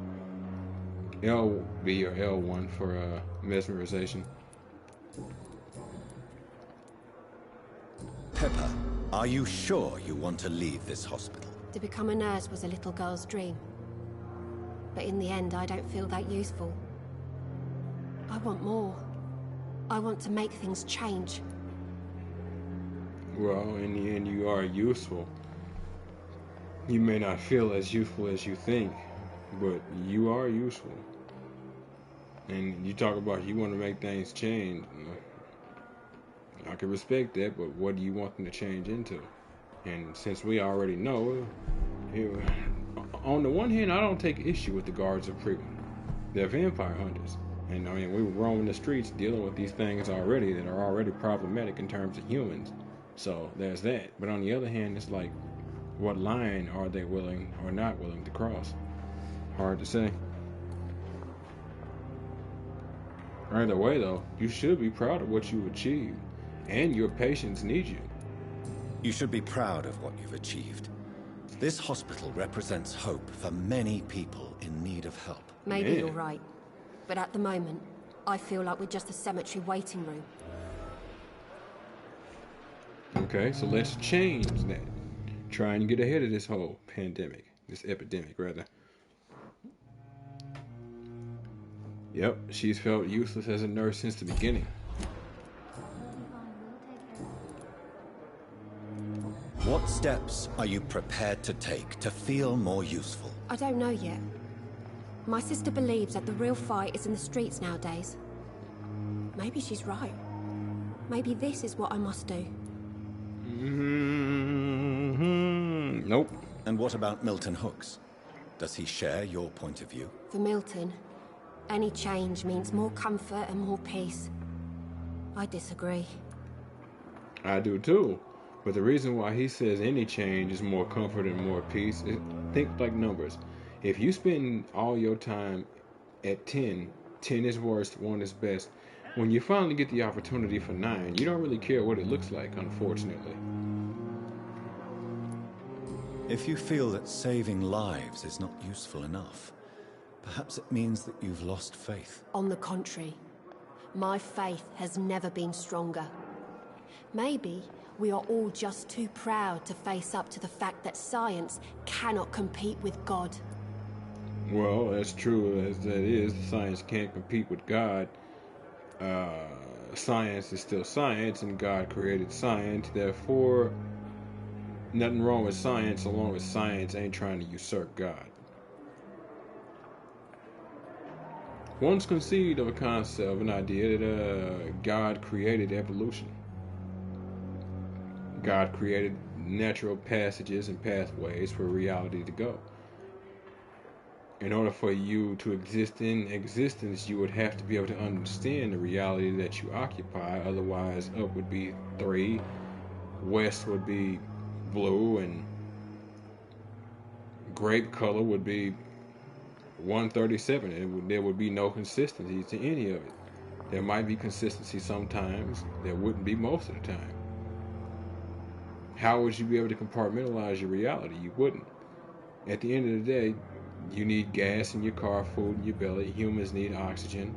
LB or L1 for mesmerization. Pepper, are you sure you want to leave this hospital? To become a nurse was a little girl's dream. But in the end, I don't feel that useful. I want more. I want to make things change. Well, in the end, you are useful. You may not feel as useful as you think, but you are useful. And you talk about you want to make things change. I can respect that, but what do you want them to change into? And since we already know, on the one hand, I don't take issue with the guards of Priggen. They're vampire hunters. And I mean, we were roaming the streets dealing with these things already that are already problematic in terms of humans. So there's that. But on the other hand, it's like, what line are they willing or not willing to cross? Hard to say. Either way, though, you should be proud of what you've achieved. And your patients need you. You should be proud of what you've achieved. This hospital represents hope for many people in need of help. Maybe Man. you're right. But at the moment, I feel like we're just a cemetery waiting room. Okay, so let's change that. Try and get ahead of this whole pandemic. This epidemic, rather. Yep, she's felt useless as a nurse since the beginning. What steps are you prepared to take to feel more useful? I don't know yet. My sister believes that the real fight is in the streets nowadays. Maybe she's right. Maybe this is what I must do. Nope. And what about Milton Hooks? Does he share your point of view? For Milton, any change means more comfort and more peace. I disagree. I do too. But the reason why he says any change is more comfort and more peace is, think like numbers. If you spend all your time at 10, 10 is worst, 1 is best. When you finally get the opportunity for 9, you don't really care what it looks like, unfortunately. If you feel that saving lives is not useful enough, perhaps it means that you've lost faith. On the contrary, my faith has never been stronger. Maybe we are all just too proud to face up to the fact that science cannot compete with God. Well, that's true as that is. Science can't compete with God. Science is still science, and God created science. Therefore, nothing wrong with science, so long as science ain't trying to usurp God. Once conceived of a concept, of an idea that God created evolution. God created natural passages and pathways for reality to go. In order for you to exist in existence, you would have to be able to understand the reality that you occupy. Otherwise, up would be 3, west would be blue, and grape color would be 137. There would be no consistency to any of it. There might be consistency sometimes. There wouldn't be most of the time. How would you be able to compartmentalize your reality? You wouldn't. At the end of the day, you need gas in your car, food in your belly. Humans need oxygen.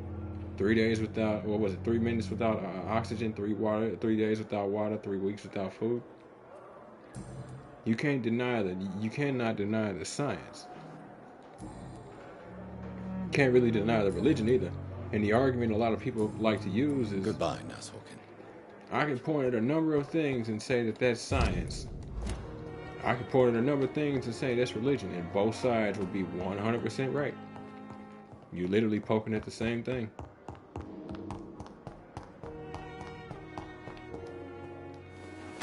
3 days without, 3 minutes without oxygen, 3 days without water, 3 weeks without food. You can't deny that. You cannot deny the science. Can't really deny the religion either. And the argument a lot of people like to use is, Goodbye, Nurse Hawkins. I can point at a number of things and say that that's science. I can point at a number of things and say that's religion, and both sides would be 100% right. You're literally poking at the same thing.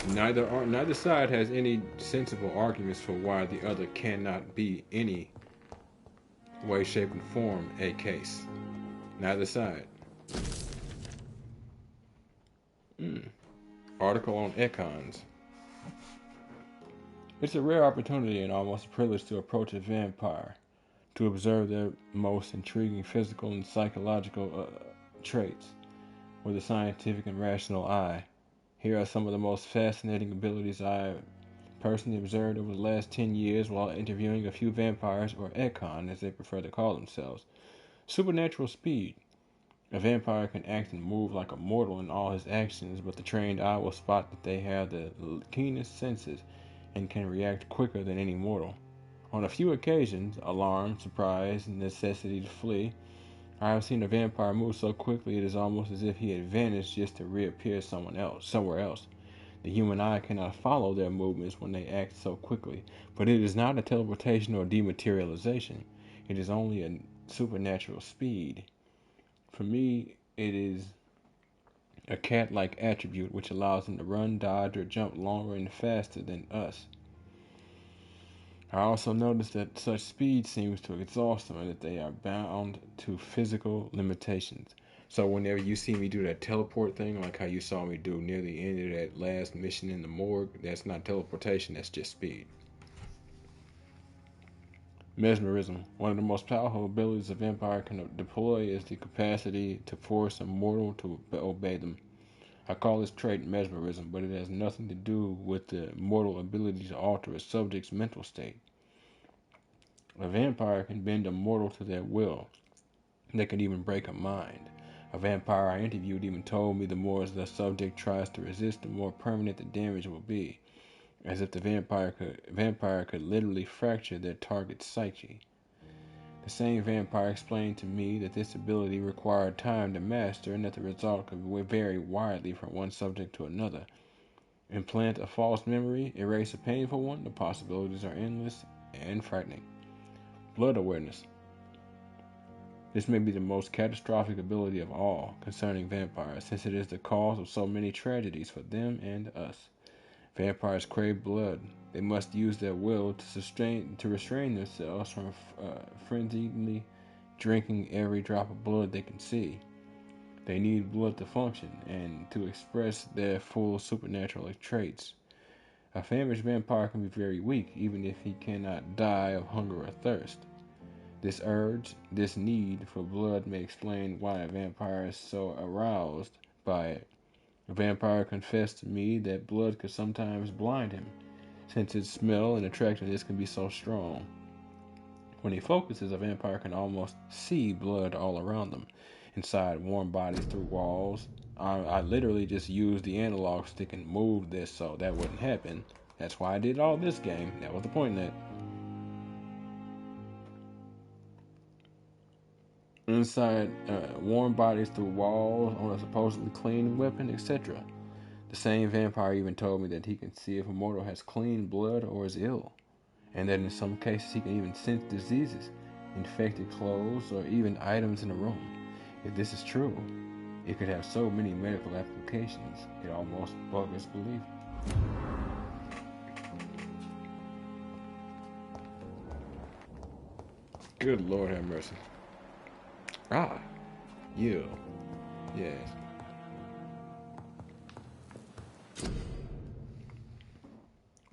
Neither side has any sensible arguments for why the other cannot be any way, shape, and form a case. Neither side. Article on econs. It's a rare opportunity and almost a privilege to approach a vampire, to observe their most intriguing physical and psychological traits with a scientific and rational eye. Here are some of the most fascinating abilities I personally observed over the last 10 years while interviewing a few vampires, or econ as they prefer to call themselves. Supernatural speed. A vampire can act and move like a mortal in all his actions, but the trained eye will spot that they have the keenest senses and can react quicker than any mortal. On a few occasions, alarm, surprise, and necessity to flee, I have seen a vampire move so quickly it is almost as if he had vanished just to reappear somewhere else. The human eye cannot follow their movements when they act so quickly, but it is not a teleportation or dematerialization. It is only a supernatural speed. For me, it is a cat-like attribute which allows them to run, dodge, or jump longer and faster than us. I also noticed that such speed seems to exhaust them and that they are bound to physical limitations. So whenever you see me do that teleport thing, like how you saw me do near the end of that last mission in the morgue, that's not teleportation, that's just speed. Mesmerism. One of the most powerful abilities a vampire can deploy is the capacity to force a mortal to obey them. I call this trait mesmerism, but it has nothing to do with the mortal ability to alter a subject's mental state. A vampire can bend a mortal to their will. They can even break a mind. A vampire I interviewed even told me the more the subject tries to resist, the more permanent the damage will be, as if the vampire could literally fracture their target's psyche. The same vampire explained to me that this ability required time to master and that the result could vary widely from one subject to another. Implant a false memory, erase a painful one, the possibilities are endless and frightening. Blood awareness. This may be the most catastrophic ability of all concerning vampires, since it is the cause of so many tragedies for them and us. Vampires crave blood. They must use their will to restrain themselves from frenziedly drinking every drop of blood they can see. They need blood to function and to express their full supernatural traits. A famished vampire can be very weak, even if he cannot die of hunger or thirst. This urge, this need for blood may explain why a vampire is so aroused by it. A vampire confessed to me that blood could sometimes blind him, since its smell and attractiveness can be so strong. When he focuses, a vampire can almost see blood all around them, inside warm bodies through walls. I literally just used the analog stick and moved this so that wouldn't happen. That's why I did all this game. That was the point of that. Inside warm bodies through walls on a supposedly clean weapon, etc. The same vampire even told me that he can see if a mortal has clean blood or is ill, and that in some cases he can even sense diseases, infected clothes, or even items in a room. If this is true, it could have so many medical applications, it almost buggers belief. Good Lord have mercy. Ah, you. Yes.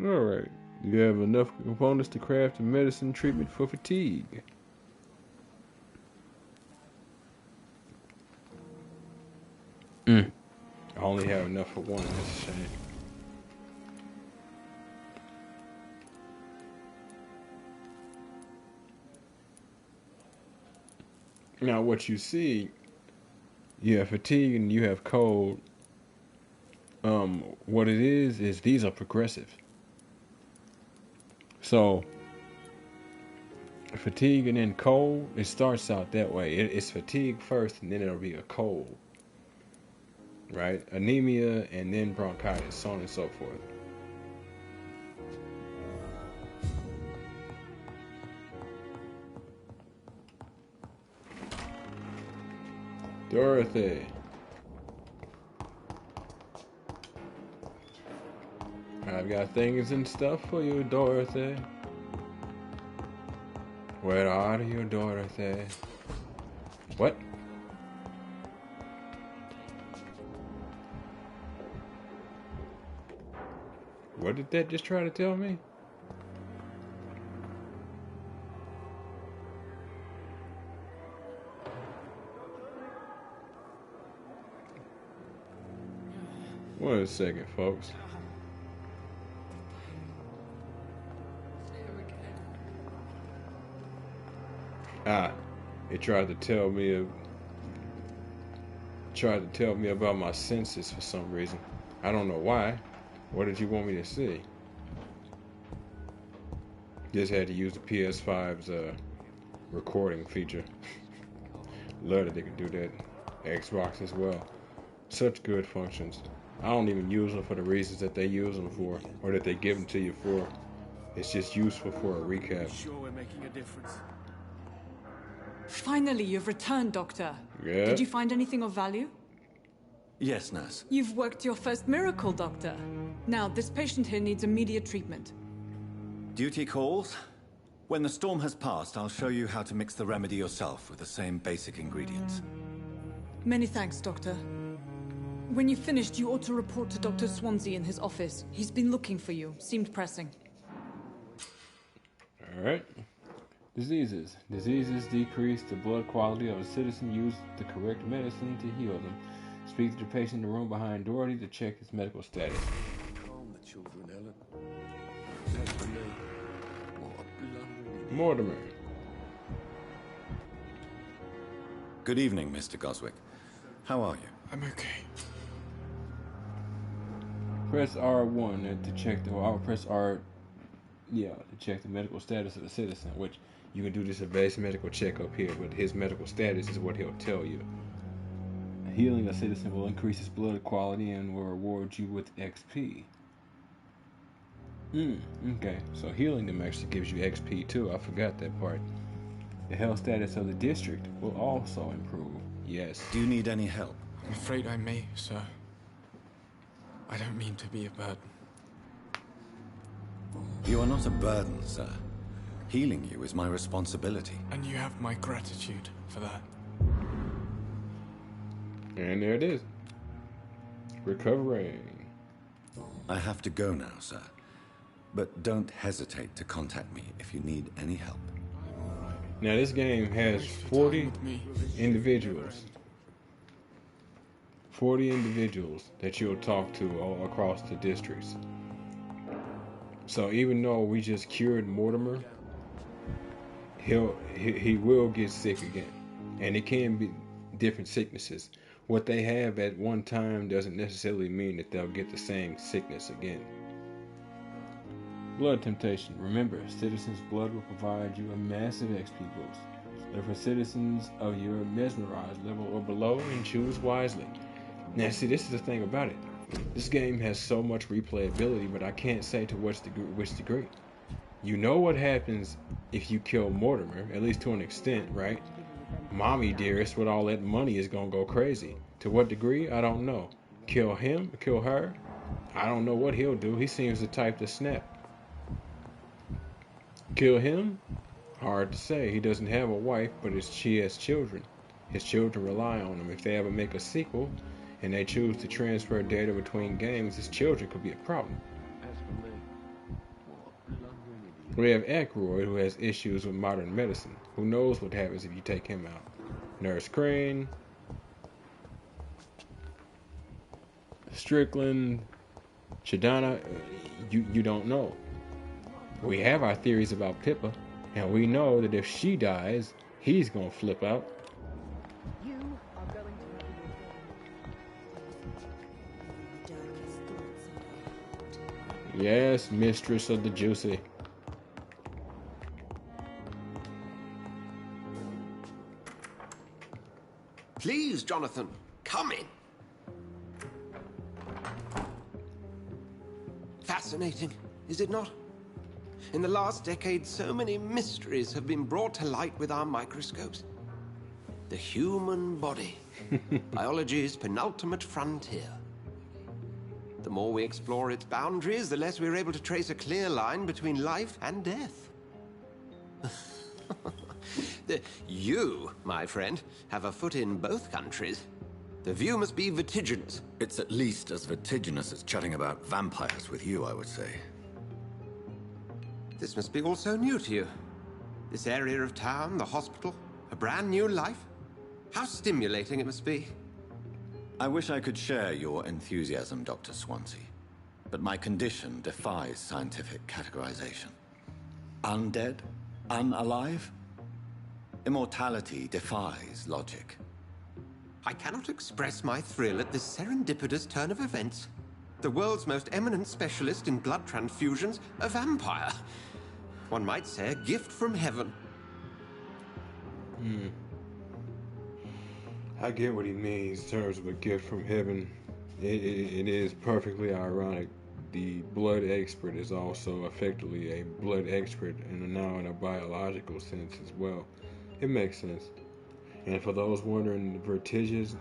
Alright. You have enough components to craft a medicine treatment for fatigue. I only have enough for one, that's a shame. Now what you see, you have fatigue and you have cold. What it is these are progressive. So fatigue and then cold, it starts out that way. It's fatigue first and then it'll be a cold. Right? Anemia and then bronchitis, so on and so forth. Dorothy. I've got things and stuff for you, Dorothy. Where are you, Dorothy? What? What did that just try to tell me? One second, folks. It tried to tell me about my senses for some reason. I don't know why. What did you want me to see? Just had to use the PS5's recording feature. Love that they could do that. Xbox as well. Such good functions. I don't even use them for the reasons that they use them for, or that they give them to you for. It's just useful for a recap. Sure, we're making a difference. Finally, you've returned, Doctor. Yeah. Did you find anything of value? Yes, nurse. You've worked your first miracle, Doctor. Now, this patient here needs immediate treatment. Duty calls. When the storm has passed, I'll show you how to mix the remedy yourself with the same basic ingredients. Many thanks, Doctor. When you've finished, you ought to report to Dr. Swansea in his office. He's been looking for you. Seemed pressing. Alright. Diseases. Diseases decrease the blood quality of a citizen. Use the correct medicine to heal them. Speak to the patient in the room behind Doherty to check his medical status. Calm the children, Ellen. As for me, what a blundering idiot. Mortimer. Good evening, Mr. Goswick. How are you? I'm okay. Press R1 to check the. I'll press R. Yeah, to check the medical status of the citizen, which you can do this a base medical check up here, but his medical status is what he'll tell you. Healing a citizen will increase his blood quality and will reward you with XP. Okay, so healing them actually gives you XP too. I forgot that part. The health status of the district will also improve. Yes. Do you need any help? I'm afraid I may, sir. I don't mean to be a burden. You are not a burden, sir. Healing you is my responsibility. And you have my gratitude for that. And there it is. Recovering. I have to go now, sir. But don't hesitate to contact me if you need any help. Now this game has 40 individuals. 40 individuals that you'll talk to all across the districts. So even though we just cured Mortimer, he will get sick again. And it can be different sicknesses. What they have at one time doesn't necessarily mean that they'll get the same sickness again. Blood temptation. Remember, citizens' blood will provide you a massive XP boost. Look for citizens of your mesmerized level or below and choose wisely. Now see, this is the thing about it. This game has so much replayability, but I can't say to which degree. You know what happens if you kill Mortimer, at least to an extent, right? Mommy dearest with all that money is gonna go crazy. To what degree? I don't know. Kill him? Kill her? I don't know what he'll do. He seems the type to snap. Kill him? Hard to say. He doesn't have a wife, but she has children. His children rely on him. If they ever make a sequel, and they choose to transfer data between games, his children could be a problem. As for me, what a blundering idiot. We have Aykroyd, who has issues with modern medicine. Who knows what happens if you take him out? Nurse Crane, Strickland, Shadana, you don't know. We have our theories about Pippa, and we know that if she dies, he's gonna flip out. You are going to have Yes, mistress of the juicy. Please, Jonathan, come in. Fascinating, is it not? In the last decade, so many mysteries have been brought to light with our microscopes. The human body, biology's penultimate frontier. The more we explore its boundaries, the less we're able to trace a clear line between life and death. You, my friend, have a foot in both countries. The view must be vertiginous. It's at least as vertiginous as chatting about vampires with you, I would say. This must be all so new to you. This area of town, the hospital, a brand new life. How stimulating it must be. I wish I could share your enthusiasm, Dr. Swansea, but my condition defies scientific categorization. Undead? Unalive? Immortality defies logic. I cannot express my thrill at this serendipitous turn of events. The world's most eminent specialist in blood transfusions, a vampire. One might say a gift from heaven. I get what he means in terms of a gift from heaven. It is perfectly ironic. The blood expert is also effectively a blood expert, and now in a biological sense as well. It makes sense. And for those wondering, vertiginous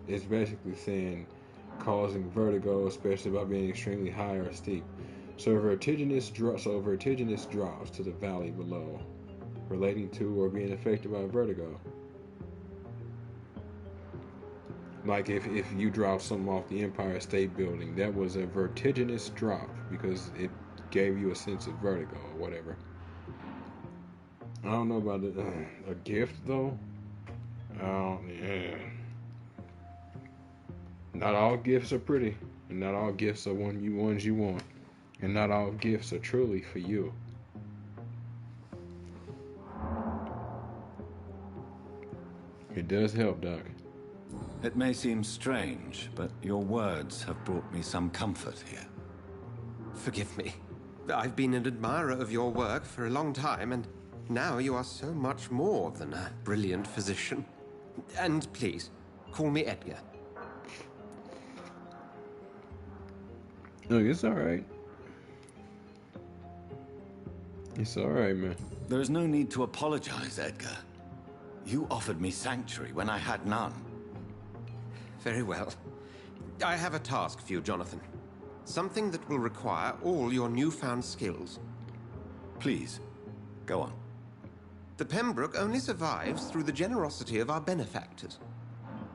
is basically saying causing vertigo, especially by being extremely high or steep. So vertiginous drops to the valley below, relating to or being affected by vertigo. Like if you drop something off the Empire State Building, that was a vertiginous drop because it gave you a sense of vertigo or whatever. I don't know about a gift though. Yeah. Not all gifts are pretty, and not all gifts are ones you want, and not all gifts are truly for you. It does help, Doc. It may seem strange, but your words have brought me some comfort here. Forgive me. I've been an admirer of your work for a long time, and now you are so much more than a brilliant physician. And please, call me Edgar. No, it's alright. It's alright, man. There is no need to apologize, Edgar. You offered me sanctuary when I had none. Very well. I have a task for you, Jonathan. Something that will require all your newfound skills. Please, go on. The Pembroke only survives through the generosity of our benefactors.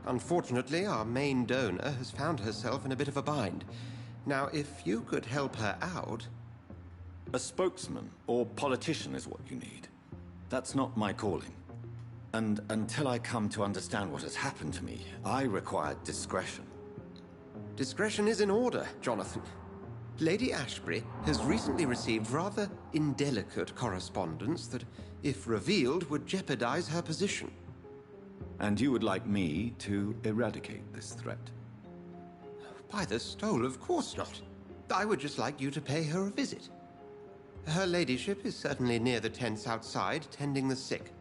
Unfortunately, our main donor has found herself in a bit of a bind. Now, if you could help her out... A spokesman or politician is what you need. That's not my calling. And until I come to understand what has happened to me, I require discretion. Discretion is in order, Jonathan. Lady Ashbury has recently received rather indelicate correspondence that, if revealed, would jeopardize her position. And you would like me to eradicate this threat? By the stole, of course not. I would just like you to pay her a visit. Her ladyship is certainly near the tents outside, tending the sick.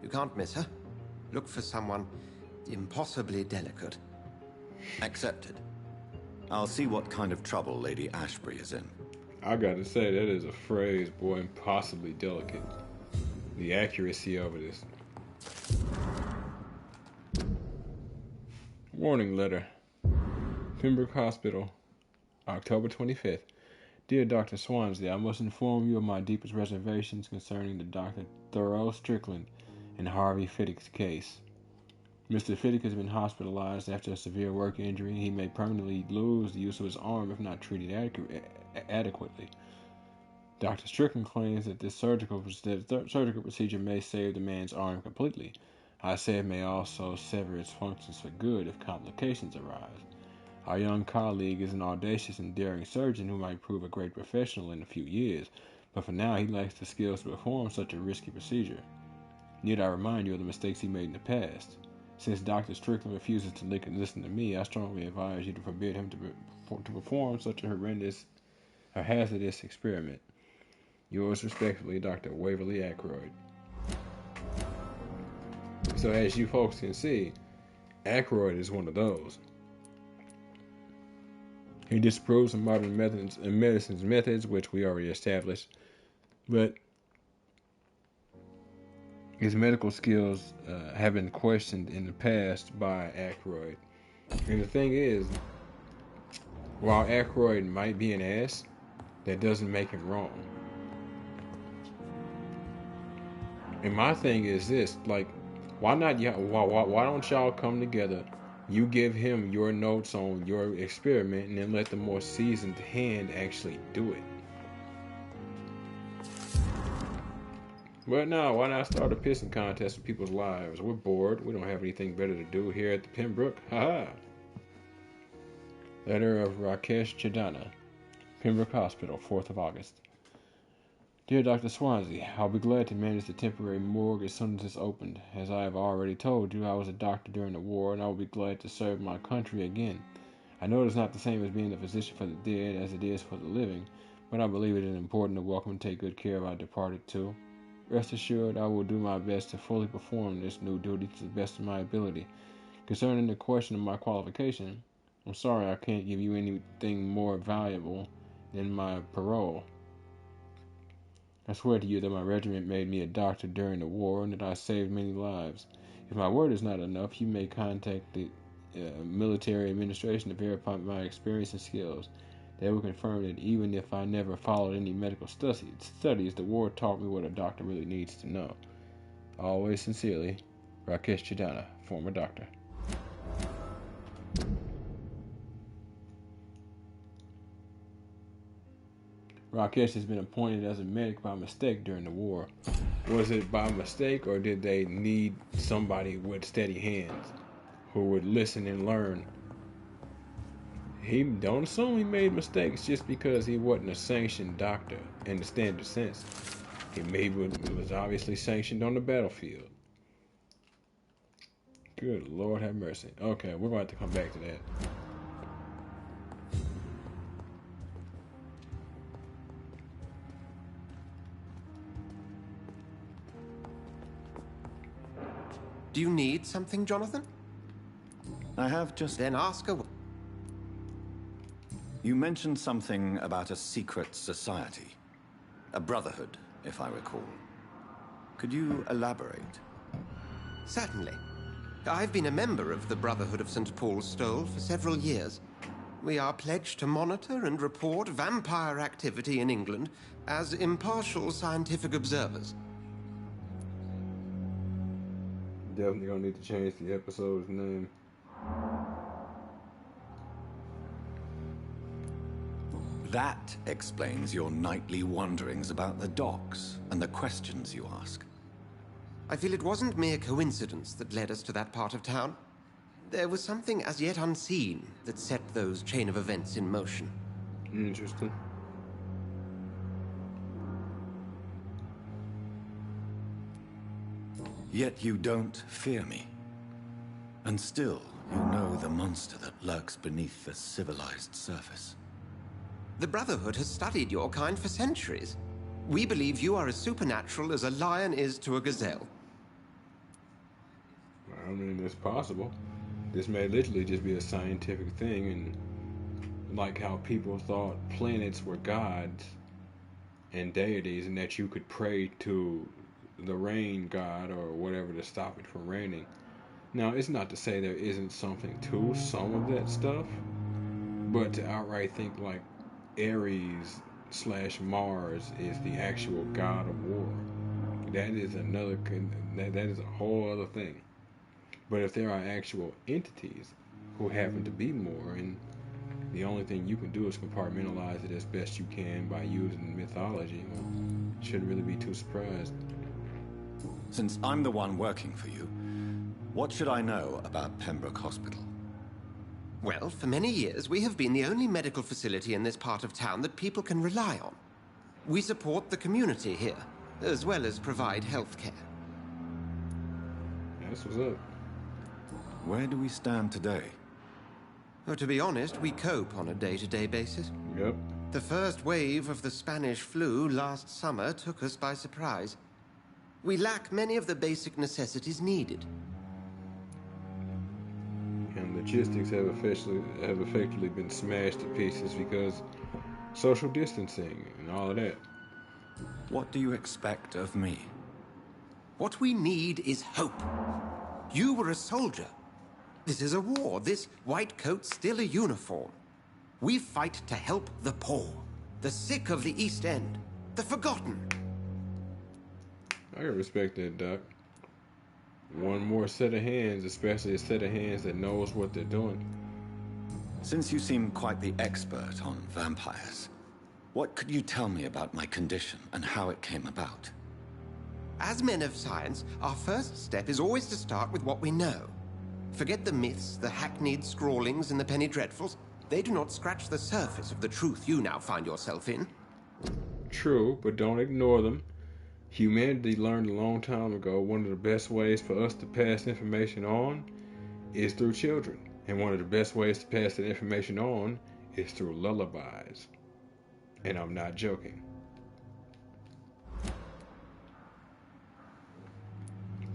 You can't miss her. Look for someone impossibly delicate. Accepted. I'll see what kind of trouble Lady Ashbury is in. I gotta say, that is a phrase, boy, impossibly delicate. The accuracy of it is... Warning letter. Pembroke Hospital, October 25th. Dear Dr. Swansley, I must inform you of my deepest reservations concerning the Dr. Thoreau Strickland and Harvey Fiddick's case. Mr. Fiddick has been hospitalized after a severe work injury. He may permanently lose the use of his arm if not treated adequately. Dr. Strickland claims that this surgical procedure may save the man's arm completely. I say it may also sever its functions for good if complications arise. Our young colleague is an audacious and daring surgeon who might prove a great professional in a few years, but for now he lacks the skills to perform such a risky procedure. Need I remind you of the mistakes he made in the past? Since Dr. Strickland refuses to listen to me, I strongly advise you to forbid him to perform such a hazardous experiment. Yours respectfully, Dr. Waverly Ackroyd. So as you folks can see, Ackroyd is one of those. He disapproves of modern medicine's methods, which we already established, but his medical skills have been questioned in the past by Ackroyd. And the thing is, while Ackroyd might be an ass, that doesn't make him wrong. And my thing is this, like, why don't y'all come together? You give him your notes on your experiment and then let the more seasoned hand actually do it. But no, why not start a pissing contest with people's lives? We're bored. We don't have anything better to do here at the Pembroke. Haha. Letter of Rakesh Chidana, Pembroke Hospital, 4th of August. Dear Dr. Swansea, I'll be glad to manage the temporary morgue as soon as it's opened. As I have already told you, I was a doctor during the war, and I will be glad to serve my country again. I know it is not the same as being a physician for the dead as it is for the living, but I believe it is important to welcome and take good care of our departed too. Rest assured, I will do my best to fully perform this new duty to the best of my ability. Concerning the question of my qualification, I'm sorry I can't give you anything more valuable than my parole. I swear to you that my regiment made me a doctor during the war and that I saved many lives. If my word is not enough, you may contact the military administration to verify my experience and skills. They will confirm that even if I never followed any medical studies, the war taught me what a doctor really needs to know. Always sincerely, Rakesh Chidana, former doctor. Rakesh has been appointed as a medic by mistake during the war. Was it by mistake, or did they need somebody with steady hands who would listen and learn? He don't assume he made mistakes just because he wasn't a sanctioned doctor in the standard sense. He was obviously sanctioned on the battlefield. Good Lord have mercy. Okay, we're going to have to come back to that. Do you need something, Jonathan? I have just... Then ask her. You mentioned something about a secret society. A brotherhood, if I recall. Could you elaborate? Certainly. I've been a member of the Brotherhood of St. Paul's Stole for several years. We are pledged to monitor and report vampire activity in England as impartial scientific observers. Definitely gonna need to change the episode's name. That explains your nightly wanderings about the docks and the questions you ask. I feel it wasn't mere coincidence that led us to that part of town. There was something as yet unseen that set those chain of events in motion. Interesting. Yet you don't fear me. And still, you know the monster that lurks beneath the civilized surface. The Brotherhood has studied your kind for centuries. We believe you are as supernatural as a lion is to a gazelle. I mean, it's possible. This may literally just be a scientific thing, and like how people thought planets were gods and deities, and that you could pray to the rain god or whatever to stop it from raining. Now, it's not to say there isn't something to some of that stuff, but to outright think like Ares / Mars is the actual god of war, that is that is a whole other thing. But if there are actual entities who happen to be more, and the only thing you can do is compartmentalize it as best you can by using mythology, well, shouldn't really be too surprised. Since I'm the one working for you, what should I know about Pembroke Hospital? Well, for many years, we have been the only medical facility in this part of town that people can rely on. We support the community here, as well as provide health care. That's what's up. Where do we stand today? Well, to be honest, we cope on a day-to-day basis. Yep. The first wave of the Spanish flu last summer took us by surprise. We lack many of the basic necessities needed. And logistics have effectively been smashed to pieces because social distancing and all of that. What do you expect of me? What we need is hope. You were a soldier. This is a war. This white coat's still a uniform. We fight to help the poor, the sick of the East End, the forgotten. I can respect that, Doc. One more set of hands, especially a set of hands that knows what they're doing. Since you seem quite the expert on vampires, what could you tell me about my condition and how it came about? As men of science, our first step is always to start with what we know. Forget the myths, the hackneyed scrawlings, and the penny dreadfuls. They do not scratch the surface of the truth you now find yourself in. True, but don't ignore them. Humanity learned a long time ago one of the best ways for us to pass information on is through children. And one of the best ways to pass that information on is through lullabies. And I'm not joking.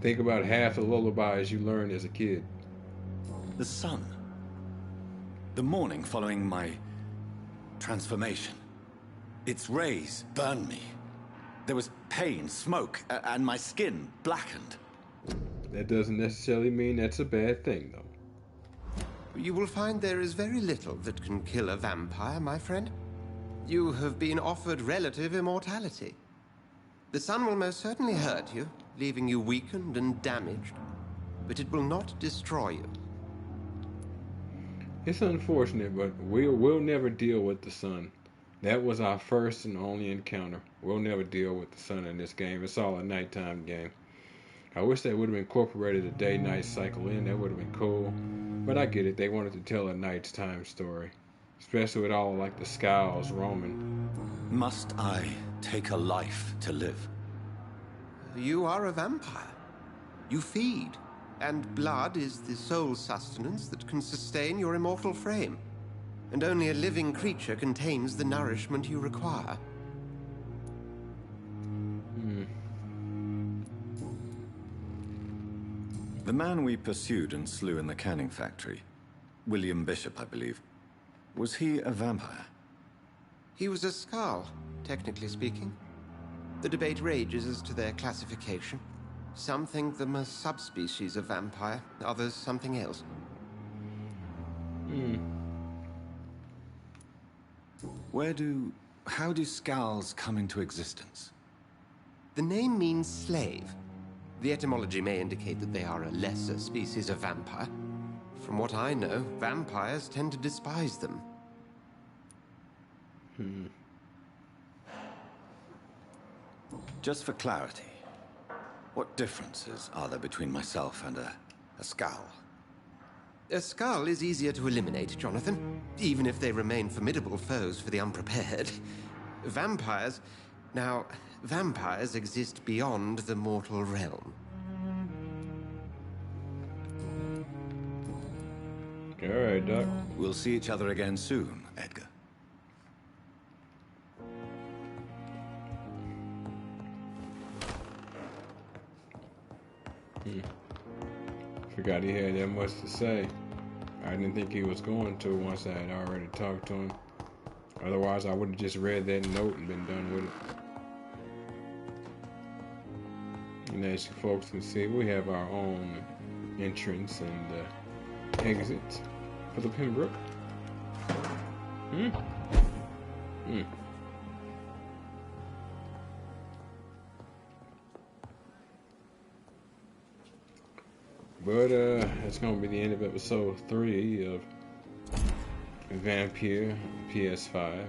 Think about half the lullabies you learned as a kid. The sun. The morning following my transformation. Its rays burned me. There was pain, smoke, and my skin blackened. That doesn't necessarily mean that's a bad thing, though. You will find there is very little that can kill a vampire, my friend. You have been offered relative immortality. The sun will most certainly hurt you, leaving you weakened and damaged, but it will not destroy you. It's unfortunate, but we'll never deal with the sun. That was our first and only encounter. We'll never deal with the sun in this game. It's all a nighttime game. I wish they would have incorporated a day-night cycle in. That would have been cool. But I get it. They wanted to tell a nighttime story. Especially with all like the scows roaming. Must I take a life to live? You are a vampire. You feed, and blood is the sole sustenance that can sustain your immortal frame. And only a living creature contains the nourishment you require. The man we pursued and slew in the canning factory, William Bishop, I believe, was he a vampire? He was a Skald, technically speaking. The debate rages as to their classification. Some think them a subspecies of vampire, others something else. How do Skalds come into existence? The name means slave. The etymology may indicate that they are a lesser species of vampire. From what I know, vampires tend to despise them. Just for clarity, what differences are there between myself and a Skald? A Skald is easier to eliminate, Jonathan, even if they remain formidable foes for the unprepared. Vampires... Now, vampires exist beyond the mortal realm. All right, Doc. We'll see each other again soon, Edgar. Forgot he had that much to say. I didn't think he was going to once I had already talked to him. Otherwise, I would have just read that note and been done with it. And as you folks can see, we have our own entrance and exit for the Pembroke. But that's gonna be the end of episode 3 of Vampyr PS5.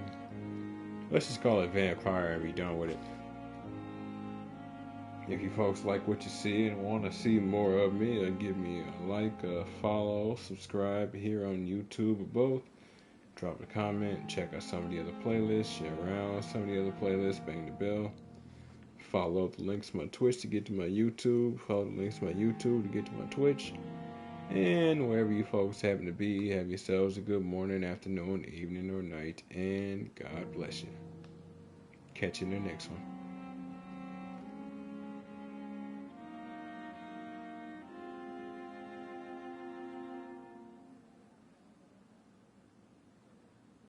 Let's just call it Vampyr and be done with it. If you folks like what you see and want to see more of me, give me a like, a follow, subscribe here on YouTube or both. Drop a comment, check out some of the other playlists, share around some of the other playlists, bang the bell. Follow the links to my Twitch to get to my YouTube. Follow the links to my YouTube to get to my Twitch. And wherever you folks happen to be, have yourselves a good morning, afternoon, evening, or night. And God bless you. Catch you in the next one.